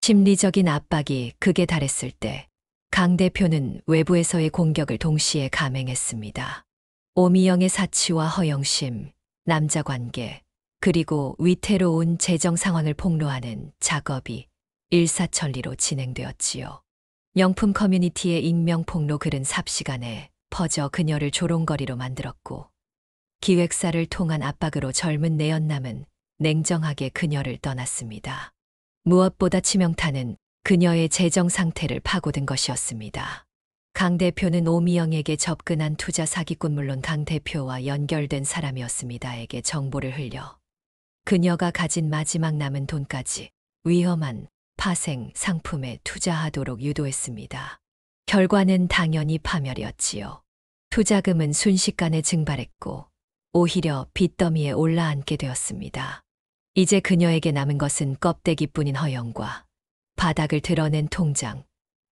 심리적인 압박이 극에 달했을 때 강 대표는 외부에서의 공격을 동시에 감행했습니다. 오미영의 사치와 허영심, 남자관계, 그리고 위태로운 재정 상황을 폭로하는 작업이 일사천리로 진행되었지요. 명품 커뮤니티의 익명 폭로 글은 삽시간에 퍼져 그녀를 조롱거리로 만들었고, 기획사를 통한 압박으로 젊은 내연남은 냉정하게 그녀를 떠났습니다. 무엇보다 치명타는 그녀의 재정 상태를 파고든 것이었습니다. 강 대표는 오미영에게 접근한 투자 사기꾼, 물론 강 대표와 연결된 사람이었습니다에게 정보를 흘려 그녀가 가진 마지막 남은 돈까지 위험한 파생 상품에 투자하도록 유도했습니다. 결과는 당연히 파멸이었지요. 투자금은 순식간에 증발했고 오히려 빚더미에 올라앉게 되었습니다. 이제 그녀에게 남은 것은 껍데기뿐인 허영과 바닥을 드러낸 통장,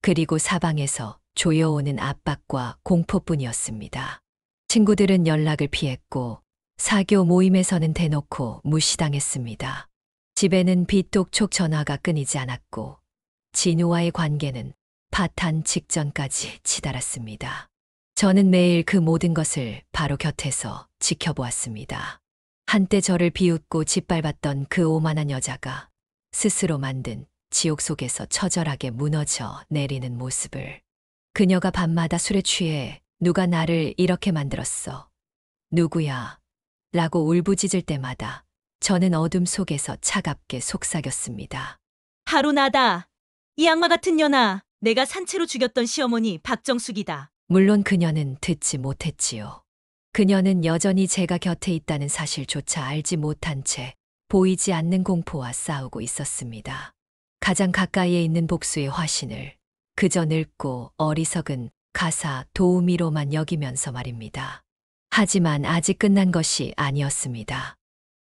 그리고 사방에서 조여오는 압박과 공포뿐이었습니다. 친구들은 연락을 피했고 사교 모임에서는 대놓고 무시당했습니다. 집에는 빚독촉 전화가 끊이지 않았고 진우와의 관계는 파탄 직전까지 치달았습니다. 저는 매일 그 모든 것을 바로 곁에서 지켜보았습니다. 한때 저를 비웃고 짓밟았던 그 오만한 여자가 스스로 만든 지옥 속에서 처절하게 무너져 내리는 모습을. 그녀가 밤마다 술에 취해 누가 나를 이렇게 만들었어? 누구야? 라고 울부짖을 때마다 저는 어둠 속에서 차갑게 속삭였습니다. 바로 나다. 이 악마 같은 년아. 내가 산채로 죽였던 시어머니 박정숙이다. 물론 그녀는 듣지 못했지요. 그녀는 여전히 제가 곁에 있다는 사실조차 알지 못한 채 보이지 않는 공포와 싸우고 있었습니다. 가장 가까이에 있는 복수의 화신을 그저 늙고 어리석은 가사 도우미로만 여기면서 말입니다. 하지만 아직 끝난 것이 아니었습니다.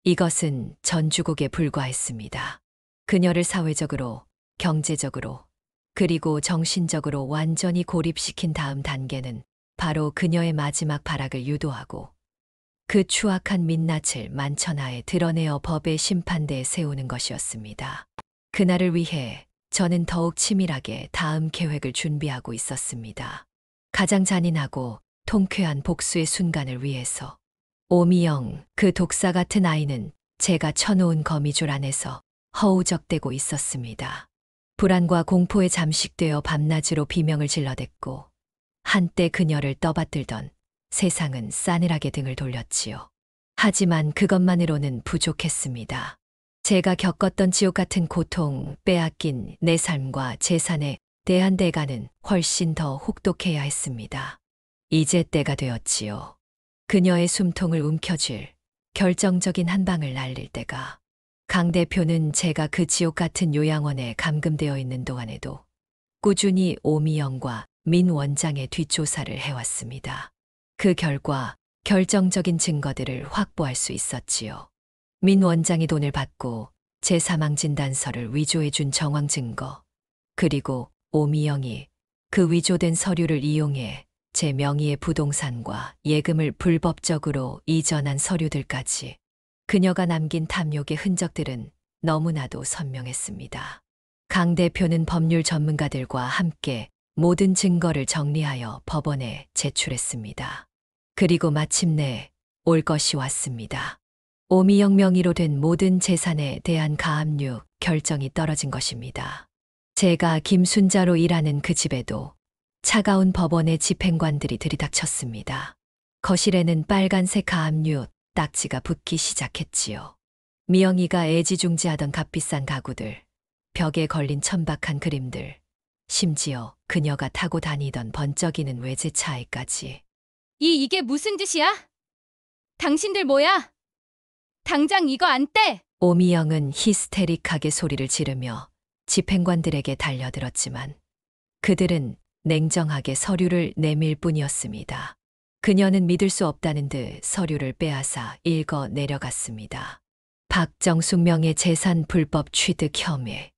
이것은 전주곡에 불과했습니다. 그녀를 사회적으로, 경제적으로, 그리고 정신적으로 완전히 고립시킨 다음 단계는 바로 그녀의 마지막 발악을 유도하고 그 추악한 민낯을 만천하에 드러내어 법의 심판대에 세우는 것이었습니다. 그날을 위해 저는 더욱 치밀하게 다음 계획을 준비하고 있었습니다. 가장 잔인하고 통쾌한 복수의 순간을 위해서. 오미영, 그 독사 같은 아이는 제가 쳐놓은 거미줄 안에서 허우적대고 있었습니다. 불안과 공포에 잠식되어 밤낮으로 비명을 질러댔고 한때 그녀를 떠받들던 세상은 싸늘하게 등을 돌렸지요. 하지만 그것만으로는 부족했습니다. 제가 겪었던 지옥 같은 고통, 빼앗긴 내 삶과 재산에 대한 대가는 훨씬 더 혹독해야 했습니다. 이제 때가 되었지요. 그녀의 숨통을 움켜쥘 결정적인 한 방을 날릴 때가 강 대표는 제가 그 지옥 같은 요양원에 감금되어 있는 동안에도 꾸준히 오미영과 민 원장의 뒷조사를 해왔습니다. 그 결과 결정적인 증거들을 확보할 수 있었지요. 민 원장이 돈을 받고 제 사망 진단서를 위조해 준 정황 증거, 그리고 오미영이 그 위조된 서류를 이용해 제 명의의 부동산과 예금을 불법적으로 이전한 서류들까지 그녀가 남긴 탐욕의 흔적들은 너무나도 선명했습니다. 강 대표는 법률 전문가들과 함께 모든 증거를 정리하여 법원에 제출했습니다. 그리고 마침내 올 것이 왔습니다. 오미영 명의로 된 모든 재산에 대한 가압류 결정이 떨어진 것입니다. 제가 김순자로 일하는 그 집에도 차가운 법원의 집행관들이 들이닥쳤습니다. 거실에는 빨간색 가압류 딱지가 붙기 시작했지요. 미영이가 애지중지하던 값비싼 가구들, 벽에 걸린 천박한 그림들, 심지어 그녀가 타고 다니던 번쩍이는 외제차에까지. 이게 무슨 짓이야? 당신들 뭐야? 당장 이거 안 떼! 오미영은 히스테릭하게 소리를 지르며 집행관들에게 달려들었지만 그들은 냉정하게 서류를 내밀 뿐이었습니다. 그녀는 믿을 수 없다는 듯 서류를 빼앗아 읽어 내려갔습니다. 박정숙 명의 재산 불법 취득 혐의,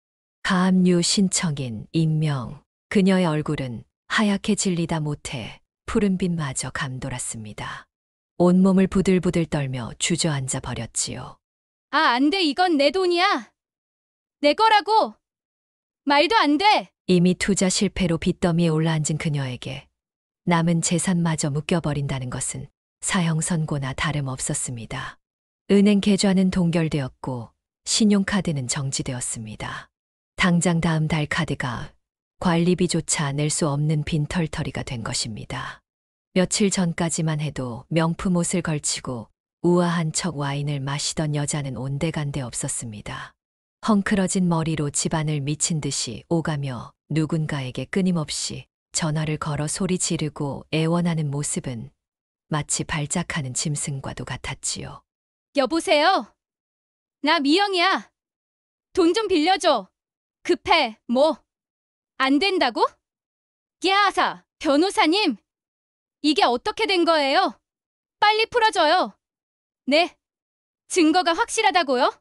가압류 신청인 임명. 그녀의 얼굴은 하얗게 질리다 못해 푸른빛마저 감돌았습니다. 온몸을 부들부들 떨며 주저앉아 버렸지요. 아, 안 돼. 이건 내 돈이야. 내 거라고. 말도 안 돼. 이미 투자 실패로 빚더미에 올라앉은 그녀에게 남은 재산마저 묶여버린다는 것은 사형 선고나 다름없었습니다. 은행 계좌는 동결되었고 신용카드는 정지되었습니다. 당장 다음 달 카드가 관리비조차 낼 수 없는 빈털터리가 된 것입니다. 며칠 전까지만 해도 명품 옷을 걸치고 우아한 척 와인을 마시던 여자는 온데간데 없었습니다. 헝클어진 머리로 집안을 미친 듯이 오가며 누군가에게 끊임없이 전화를 걸어 소리 지르고 애원하는 모습은 마치 발작하는 짐승과도 같았지요. 여보세요? 나 미영이야. 돈 좀 빌려줘. 급해. 뭐? 안 된다고? 야사, 변호사님. 이게 어떻게 된 거예요? 빨리 풀어줘요. 네. 증거가 확실하다고요?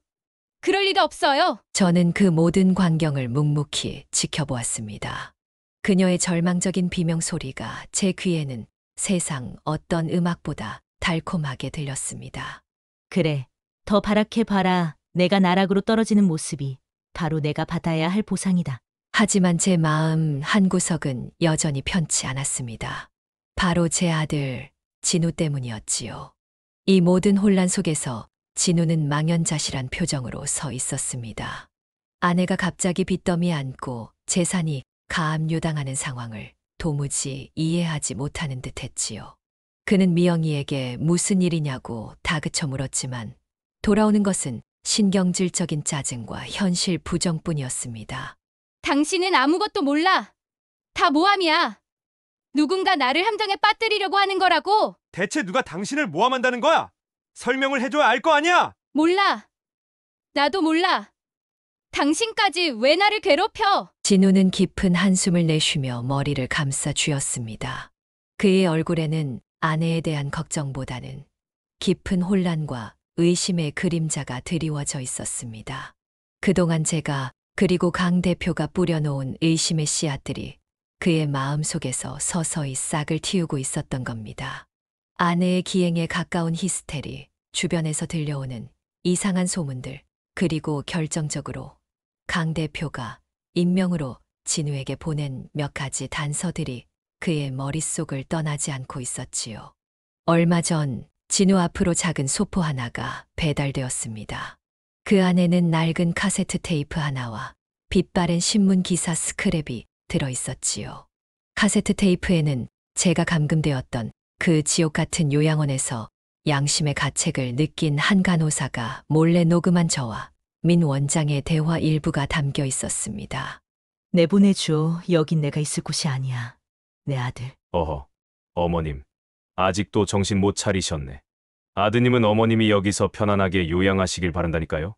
그럴 리가 없어요. 저는 그 모든 광경을 묵묵히 지켜보았습니다. 그녀의 절망적인 비명 소리가 제 귀에는 세상 어떤 음악보다 달콤하게 들렸습니다. 그래, 더 바라해봐라. 내가 나락으로 떨어지는 모습이 바로 내가 받아야 할 보상이다. 하지만 제 마음 한구석은 여전히 편치 않았습니다. 바로 제 아들 진우 때문이었지요. 이 모든 혼란 속에서 진우는 망연자실한 표정으로 서 있었습니다. 아내가 갑자기 빚더미에 앉고 재산이 가압류당하는 상황을 도무지 이해하지 못하는 듯했지요. 그는 미영이에게 무슨 일이냐고 다그쳐 물었지만 돌아오는 것은 신경질적인 짜증과 현실 부정뿐이었습니다. 당신은 아무것도 몰라. 다 모함이야. 누군가 나를 함정에 빠뜨리려고 하는 거라고. 대체 누가 당신을 모함한다는 거야? 설명을 해줘야 알 거 아니야? 몰라. 나도 몰라. 당신까지 왜 나를 괴롭혀? 진우는 깊은 한숨을 내쉬며 머리를 감싸 쥐었습니다. 그의 얼굴에는 아내에 대한 걱정보다는 깊은 혼란과 의심의 그림자가 드리워져 있었습니다. 그동안 제가 그리고 강 대표가 뿌려놓은 의심의 씨앗들이 그의 마음속에서 서서히 싹을 틔우고 있었던 겁니다. 아내의 기행에 가까운 히스테리, 주변에서 들려오는 이상한 소문들, 그리고 결정적으로 강 대표가 익명으로 진우에게 보낸 몇 가지 단서들이 그의 머릿속을 떠나지 않고 있었지요. 얼마 전 진우 앞으로 작은 소포 하나가 배달되었습니다. 그 안에는 낡은 카세트 테이프 하나와 빛바랜 신문 기사 스크랩이 들어 있었지요. 카세트 테이프에는 제가 감금되었던 그 지옥 같은 요양원에서 양심의 가책을 느낀 한 간호사가 몰래 녹음한 저와 민 원장의 대화 일부가 담겨 있었습니다. 내보내줘. 여긴 내가 있을 곳이 아니야. 내 아들. 어허, 어머님. 아직도 정신 못 차리셨네. 아드님은 어머님이 여기서 편안하게 요양하시길 바란다니까요.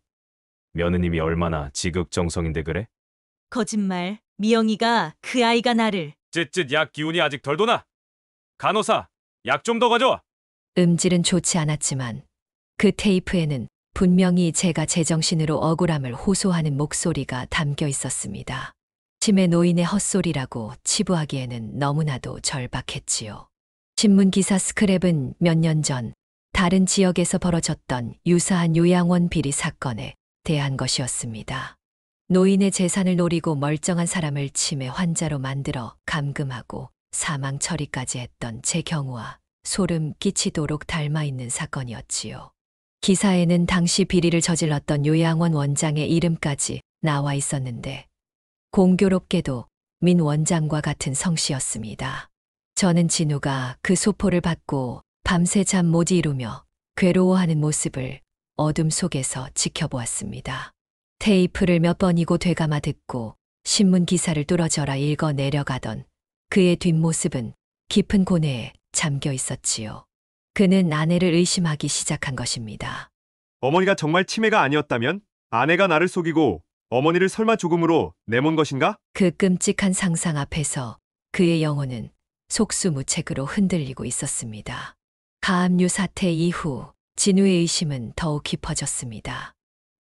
며느님이 얼마나 지극정성인데 그래? 거짓말. 미영이가 그 아이가 나를. 쯧쯧 약 기운이 아직 덜 도나? 간호사, 약 좀 더 가져와. 음질은 좋지 않았지만 그 테이프에는 분명히 제가 제정신으로 억울함을 호소하는 목소리가 담겨 있었습니다. 치매 노인의 헛소리라고 치부하기에는 너무나도 절박했지요. 신문 기사 스크랩은 몇 년 전 다른 지역에서 벌어졌던 유사한 요양원 비리 사건에 대한 것이었습니다. 노인의 재산을 노리고 멀쩡한 사람을 치매 환자로 만들어 감금하고 사망 처리까지 했던 제 경우와 소름 끼치도록 닮아 있는 사건이었지요. 기사에는 당시 비리를 저질렀던 요양원 원장의 이름까지 나와 있었는데 공교롭게도 민 원장과 같은 성씨였습니다. 저는 진우가 그 소포를 받고 밤새 잠 못 이루며 괴로워하는 모습을 어둠 속에서 지켜보았습니다. 테이프를 몇 번이고 되감아 듣고 신문 기사를 뚫어져라 읽어 내려가던 그의 뒷모습은 깊은 고뇌에 잠겨 있었지요. 그는 아내를 의심하기 시작한 것입니다. 어머니가 정말 치매가 아니었다면 아내가 나를 속이고 어머니를 설마 죽음으로 내몬 것인가? 그 끔찍한 상상 앞에서 그의 영혼은 속수무책으로 흔들리고 있었습니다. 가압류 사태 이후 진우의 의심은 더욱 깊어졌습니다.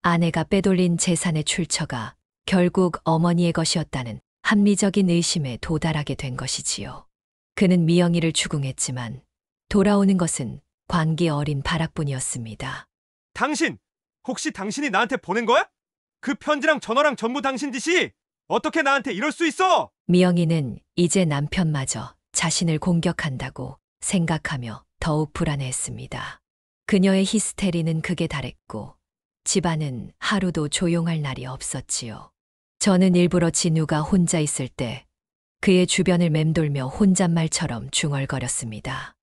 아내가 빼돌린 재산의 출처가 결국 어머니의 것이었다는 합리적인 의심에 도달하게 된 것이지요. 그는 미영이를 추궁했지만 돌아오는 것은 광기 어린 발악뿐이었습니다. 당신! 혹시 당신이 나한테 보낸 거야? 그 편지랑 전화랑 전부 당신 짓이! 어떻게 나한테 이럴 수 있어! 미영이는 이제 남편마저 자신을 공격한다고 생각하며 더욱 불안해했습니다. 그녀의 히스테리는 극에 달했고 집안은 하루도 조용할 날이 없었지요. 저는 일부러 진우가 혼자 있을 때 그의 주변을 맴돌며 혼잣말처럼 중얼거렸습니다.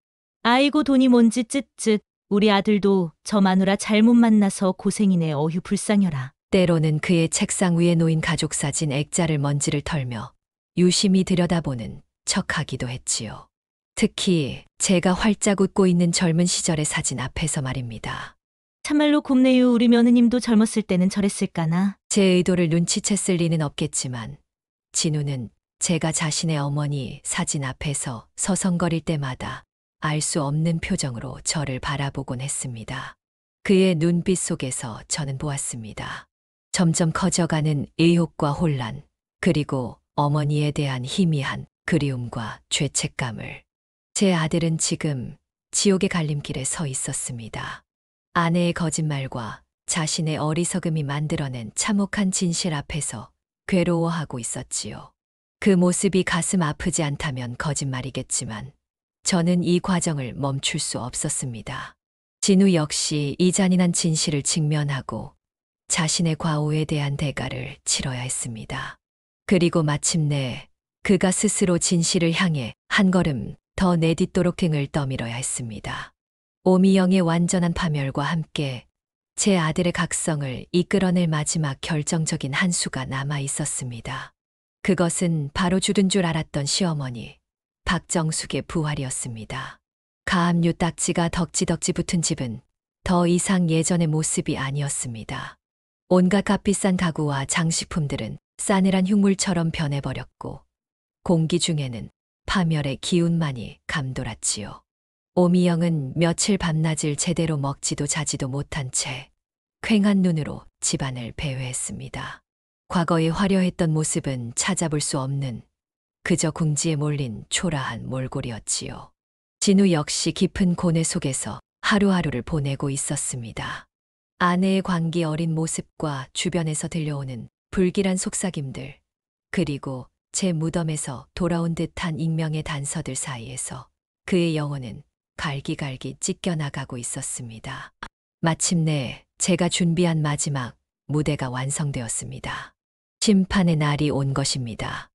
아이고 돈이 뭔지 쯧쯧. 우리 아들도 저 마누라 잘못 만나서 고생이네. 어휴 불쌍여라. 때로는 그의 책상 위에 놓인 가족 사진 액자를 먼지를 털며 유심히 들여다보는 척하기도 했지요. 특히 제가 활짝 웃고 있는 젊은 시절의 사진 앞에서 말입니다. 참말로 곱네요. 우리 며느님도 젊었을 때는 저랬을까나. 제 의도를 눈치챘을 리는 없겠지만 진우는 제가 자신의 어머니 사진 앞에서 서성거릴 때마다 알 수 없는 표정으로 저를 바라보곤 했습니다. 그의 눈빛 속에서 저는 보았습니다. 점점 커져가는 의혹과 혼란, 그리고 어머니에 대한 희미한 그리움과 죄책감을. 제 아들은 지금 지옥의 갈림길에 서 있었습니다. 아내의 거짓말과 자신의 어리석음이 만들어낸 참혹한 진실 앞에서 괴로워하고 있었지요. 그 모습이 가슴 아프지 않다면 거짓말이겠지만 저는 이 과정을 멈출 수 없었습니다. 진우 역시 이 잔인한 진실을 직면하고 자신의 과오에 대한 대가를 치러야 했습니다. 그리고 마침내 그가 스스로 진실을 향해 한 걸음 더 내딛도록 등을 떠밀어야 했습니다. 오미영의 완전한 파멸과 함께 제 아들의 각성을 이끌어낼 마지막 결정적인 한 수가 남아 있었습니다. 그것은 바로 죽은 줄 알았던 시어머니 박정숙의 부활이었습니다. 가압류 딱지가 덕지덕지 붙은 집은 더 이상 예전의 모습이 아니었습니다. 온갖 값비싼 가구와 장식품들은 싸늘한 흉물처럼 변해버렸고 공기 중에는 파멸의 기운만이 감돌았지요. 오미영은 며칠 밤낮을 제대로 먹지도 자지도 못한 채 퀭한 눈으로 집안을 배회했습니다. 과거의 화려했던 모습은 찾아볼 수 없는 그저 궁지에 몰린 초라한 몰골이었지요. 진우 역시 깊은 고뇌 속에서 하루하루를 보내고 있었습니다. 아내의 광기 어린 모습과 주변에서 들려오는 불길한 속삭임들, 그리고 제 무덤에서 돌아온 듯한 익명의 단서들 사이에서 그의 영혼은 갈기갈기 찢겨나가고 있었습니다. 마침내 제가 준비한 마지막 무대가 완성되었습니다. 심판의 날이 온 것입니다.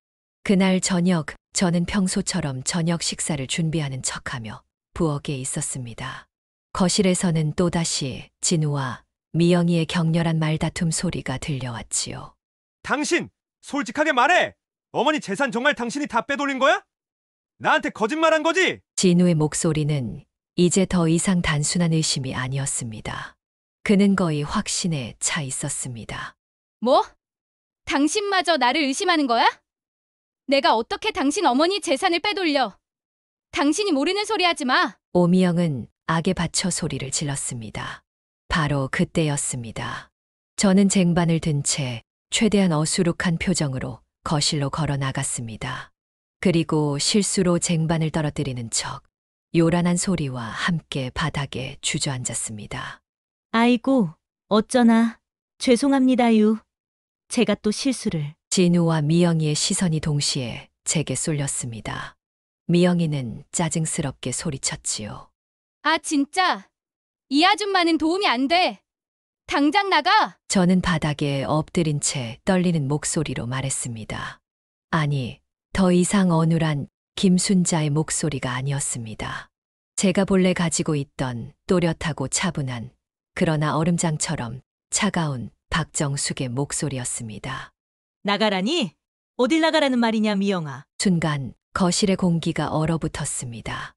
그날 저녁, 저는 평소처럼 저녁 식사를 준비하는 척하며 부엌에 있었습니다. 거실에서는 또다시 진우와 미영이의 격렬한 말다툼 소리가 들려왔지요. 당신! 솔직하게 말해! 어머니 재산 정말 당신이 다 빼돌린 거야? 나한테 거짓말한 거지? 진우의 목소리는 이제 더 이상 단순한 의심이 아니었습니다. 그는 거의 확신에 차 있었습니다. 뭐? 당신마저 나를 의심하는 거야? 내가 어떻게 당신 어머니 재산을 빼돌려? 당신이 모르는 소리 하지 마. 오미영은 악에 받쳐 소리를 질렀습니다. 바로 그때였습니다. 저는 쟁반을 든 채 최대한 어수룩한 표정으로 거실로 걸어 나갔습니다. 그리고 실수로 쟁반을 떨어뜨리는 척 요란한 소리와 함께 바닥에 주저앉았습니다. 아이고, 어쩌나. 죄송합니다유. 제가 또 실수를. 진우와 미영이의 시선이 동시에 제게 쏠렸습니다. 미영이는 짜증스럽게 소리쳤지요. 아, 진짜. 이 아줌마는 도움이 안 돼. 당장 나가. 저는 바닥에 엎드린 채 떨리는 목소리로 말했습니다. 아니, 더 이상 어눌한 김순자의 목소리가 아니었습니다. 제가 본래 가지고 있던 또렷하고 차분한 그러나 얼음장처럼 차가운 박정숙의 목소리였습니다. 나가라니? 어딜 나가라는 말이냐, 미영아. 순간 거실의 공기가 얼어붙었습니다.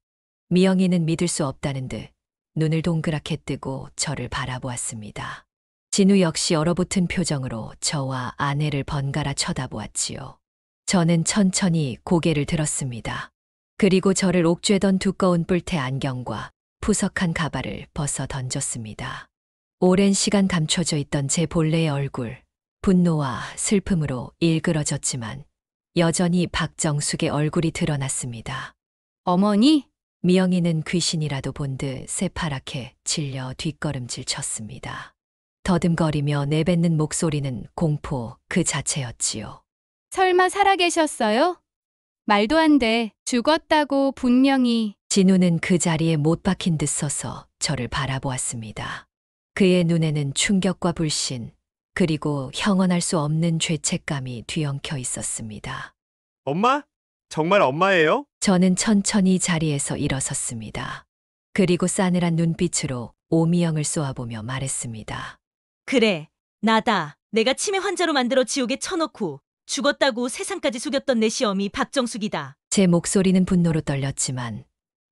미영이는 믿을 수 없다는 듯 눈을 동그랗게 뜨고 저를 바라보았습니다. 진우 역시 얼어붙은 표정으로 저와 아내를 번갈아 쳐다보았지요. 저는 천천히 고개를 들었습니다. 그리고 저를 옥죄던 두꺼운 뿔테 안경과 푸석한 가발을 벗어 던졌습니다. 오랜 시간 감춰져 있던 제 본래의 얼굴, 분노와 슬픔으로 일그러졌지만 여전히 박정숙의 얼굴이 드러났습니다. 어머니? 미영이는 귀신이라도 본 듯 새파랗게 질려 뒷걸음질 쳤습니다. 더듬거리며 내뱉는 목소리는 공포 그 자체였지요. 설마 살아계셨어요? 말도 안 돼. 죽었다고 분명히. 진우는 그 자리에 못 박힌 듯 서서 저를 바라보았습니다. 그의 눈에는 충격과 불신, 그리고 형언할 수 없는 죄책감이 뒤엉켜 있었습니다. 엄마? 정말 엄마예요? 저는 천천히 자리에서 일어섰습니다. 그리고 싸늘한 눈빛으로 오미영을 쏘아보며 말했습니다. 그래, 나다. 내가 치매 환자로 만들어 지옥에 쳐넣고 죽었다고 세상까지 속였던 내 시어미 박정숙이다. 제 목소리는 분노로 떨렸지만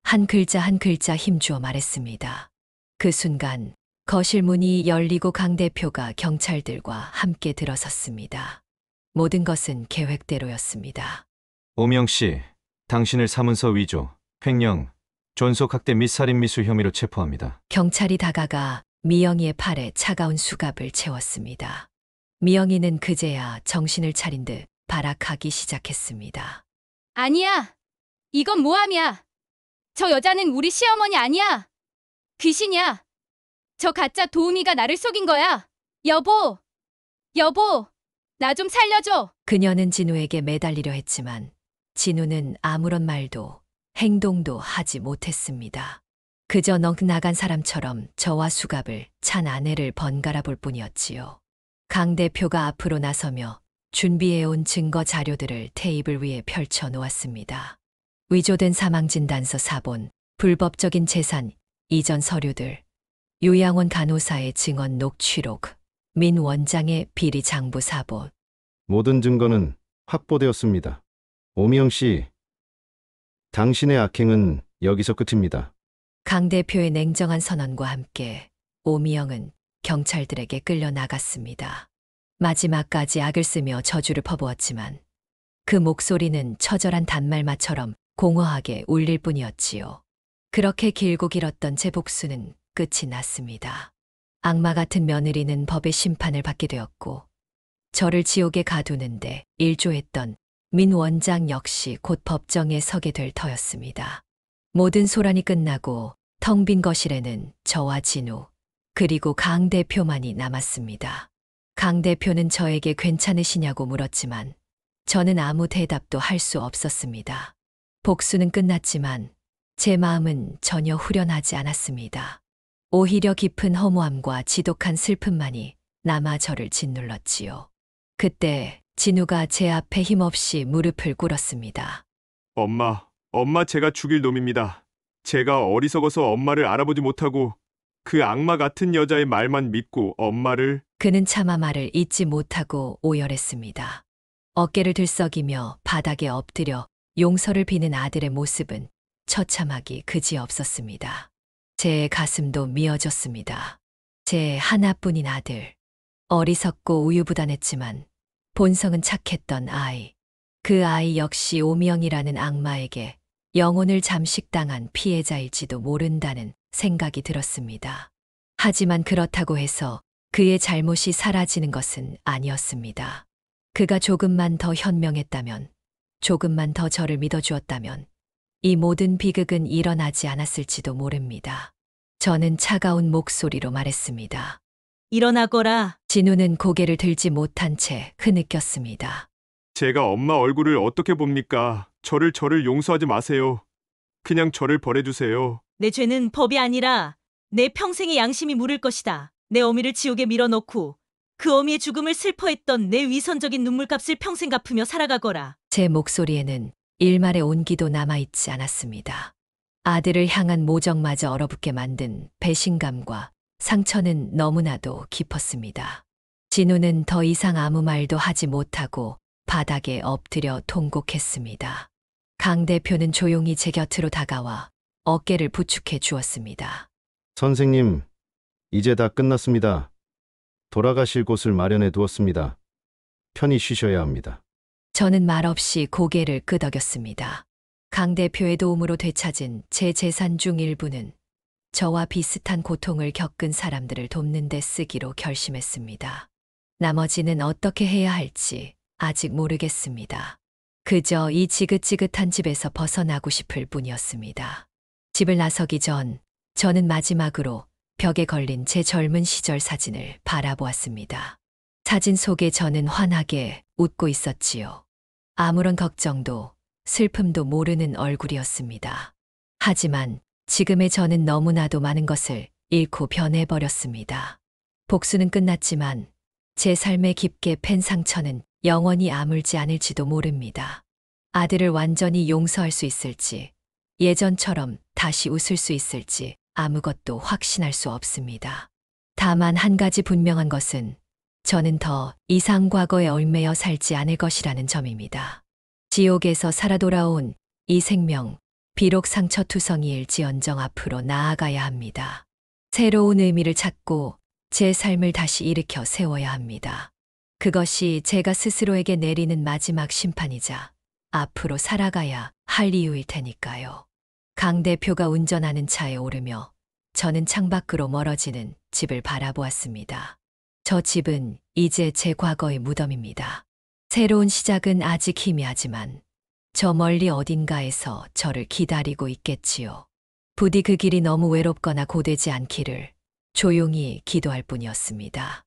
한 글자 한 글자 힘주어 말했습니다. 그 순간 거실 문이 열리고 강 대표가 경찰들과 함께 들어섰습니다. 모든 것은 계획대로였습니다. 오명 씨, 당신을 사문서 위조, 횡령, 존속학대 및 살인미수 혐의로 체포합니다. 경찰이 다가가 미영이의 팔에 차가운 수갑을 채웠습니다. 미영이는 그제야 정신을 차린 듯 발악하기 시작했습니다. 아니야. 이건 모함이야. 저 여자는 우리 시어머니 아니야. 귀신이야. 저 가짜 도우미가 나를 속인 거야. 여보! 여보! 나 좀 살려줘. 그녀는 진우에게 매달리려 했지만 진우는 아무런 말도 행동도 하지 못했습니다. 그저 넋나간 사람처럼 저와 수갑을 찬 아내를 번갈아 볼 뿐이었지요. 강 대표가 앞으로 나서며 준비해온 증거 자료들을 테이블 위에 펼쳐 놓았습니다. 위조된 사망진단서 사본, 불법적인 재산, 이전 서류들, 요양원 간호사의 증언 녹취록, 민 원장의 비리 장부 사본. 모든 증거는 확보되었습니다. 오미영 씨, 당신의 악행은 여기서 끝입니다. 강 대표의 냉정한 선언과 함께 오미영은 경찰들에게 끌려 나갔습니다. 마지막까지 악을 쓰며 저주를 퍼부었지만 그 목소리는 처절한 단말마처럼 공허하게 울릴 뿐이었지요. 그렇게 길고 길었던 제 복수는 끝이 났습니다. 악마 같은 며느리는 법의 심판을 받게 되었고 저를 지옥에 가두는데 일조했던 민 원장 역시 곧 법정에 서게 될 터였습니다. 모든 소란이 끝나고 텅 빈 거실에는 저와 진우 그리고 강 대표만이 남았습니다. 강 대표는 저에게 괜찮으시냐고 물었지만 저는 아무 대답도 할 수 없었습니다. 복수는 끝났지만 제 마음은 전혀 후련하지 않았습니다. 오히려 깊은 허무함과 지독한 슬픔만이 남아 저를 짓눌렀지요. 그때 진우가 제 앞에 힘없이 무릎을 꿇었습니다. 엄마 제가 죽일 놈입니다. 제가 어리석어서 엄마를 알아보지 못하고 그 악마 같은 여자의 말만 믿고 엄마를... 그는 차마 말을 잇지 못하고 오열했습니다. 어깨를 들썩이며 바닥에 엎드려 용서를 비는 아들의 모습은 처참하기 그지없었습니다. 제 가슴도 미어졌습니다. 제 하나뿐인 아들. 어리석고 우유부단했지만 본성은 착했던 아이. 그 아이 역시 오명이라는 악마에게 영혼을 잠식당한 피해자일지도 모른다는 생각이 들었습니다. 하지만 그렇다고 해서 그의 잘못이 사라지는 것은 아니었습니다. 그가 조금만 더 현명했다면, 조금만 더 저를 믿어주었다면 이 모든 비극은 일어나지 않았을지도 모릅니다. 저는 차가운 목소리로 말했습니다. 일어나거라. 진우는 고개를 들지 못한 채 흐느꼈습니다. 제가 엄마 얼굴을 어떻게 봅니까? 저를 용서하지 마세요. 그냥 저를 벌해주세요. 내 죄는 법이 아니라 내 평생의 양심이 물을 것이다. 내 어미를 지옥에 밀어넣고 그 어미의 죽음을 슬퍼했던 내 위선적인 눈물값을 평생 갚으며 살아가거라. 제 목소리에는 일말의 온기도 남아있지 않았습니다. 아들을 향한 모정마저 얼어붙게 만든 배신감과 상처는 너무나도 깊었습니다. 진우는 더 이상 아무 말도 하지 못하고 바닥에 엎드려 통곡했습니다. 강 대표는 조용히 제 곁으로 다가와 어깨를 부축해 주었습니다. 선생님, 이제 다 끝났습니다. 돌아가실 곳을 마련해 두었습니다. 편히 쉬셔야 합니다. 저는 말없이 고개를 끄덕였습니다. 강 대표의 도움으로 되찾은 제 재산 중 일부는 저와 비슷한 고통을 겪은 사람들을 돕는 데 쓰기로 결심했습니다. 나머지는 어떻게 해야 할지 아직 모르겠습니다. 그저 이 지긋지긋한 집에서 벗어나고 싶을 뿐이었습니다. 집을 나서기 전 저는 마지막으로 벽에 걸린 제 젊은 시절 사진을 바라보았습니다. 사진 속에 저는 환하게 웃고 있었지요. 아무런 걱정도 슬픔도 모르는 얼굴이었습니다. 하지만 지금의 저는 너무나도 많은 것을 잃고 변해버렸습니다. 복수는 끝났지만 제 삶에 깊게 팬 상처는 영원히 아물지 않을지도 모릅니다. 아들을 완전히 용서할 수 있을지, 예전처럼 다시 웃을 수 있을지 아무것도 확신할 수 없습니다. 다만 한 가지 분명한 것은 저는 더 이상 과거에 얽매여 살지 않을 것이라는 점입니다. 지옥에서 살아 돌아온 이 생명, 비록 상처투성이일지언정 앞으로 나아가야 합니다. 새로운 의미를 찾고 제 삶을 다시 일으켜 세워야 합니다. 그것이 제가 스스로에게 내리는 마지막 심판이자 앞으로 살아가야 할 이유일 테니까요. 강 대표가 운전하는 차에 오르며 저는 창밖으로 멀어지는 집을 바라보았습니다. 저 집은 이제 제 과거의 무덤입니다. 새로운 시작은 아직 희미하지만 저 멀리 어딘가에서 저를 기다리고 있겠지요. 부디 그 길이 너무 외롭거나 고되지 않기를 조용히 기도할 뿐이었습니다.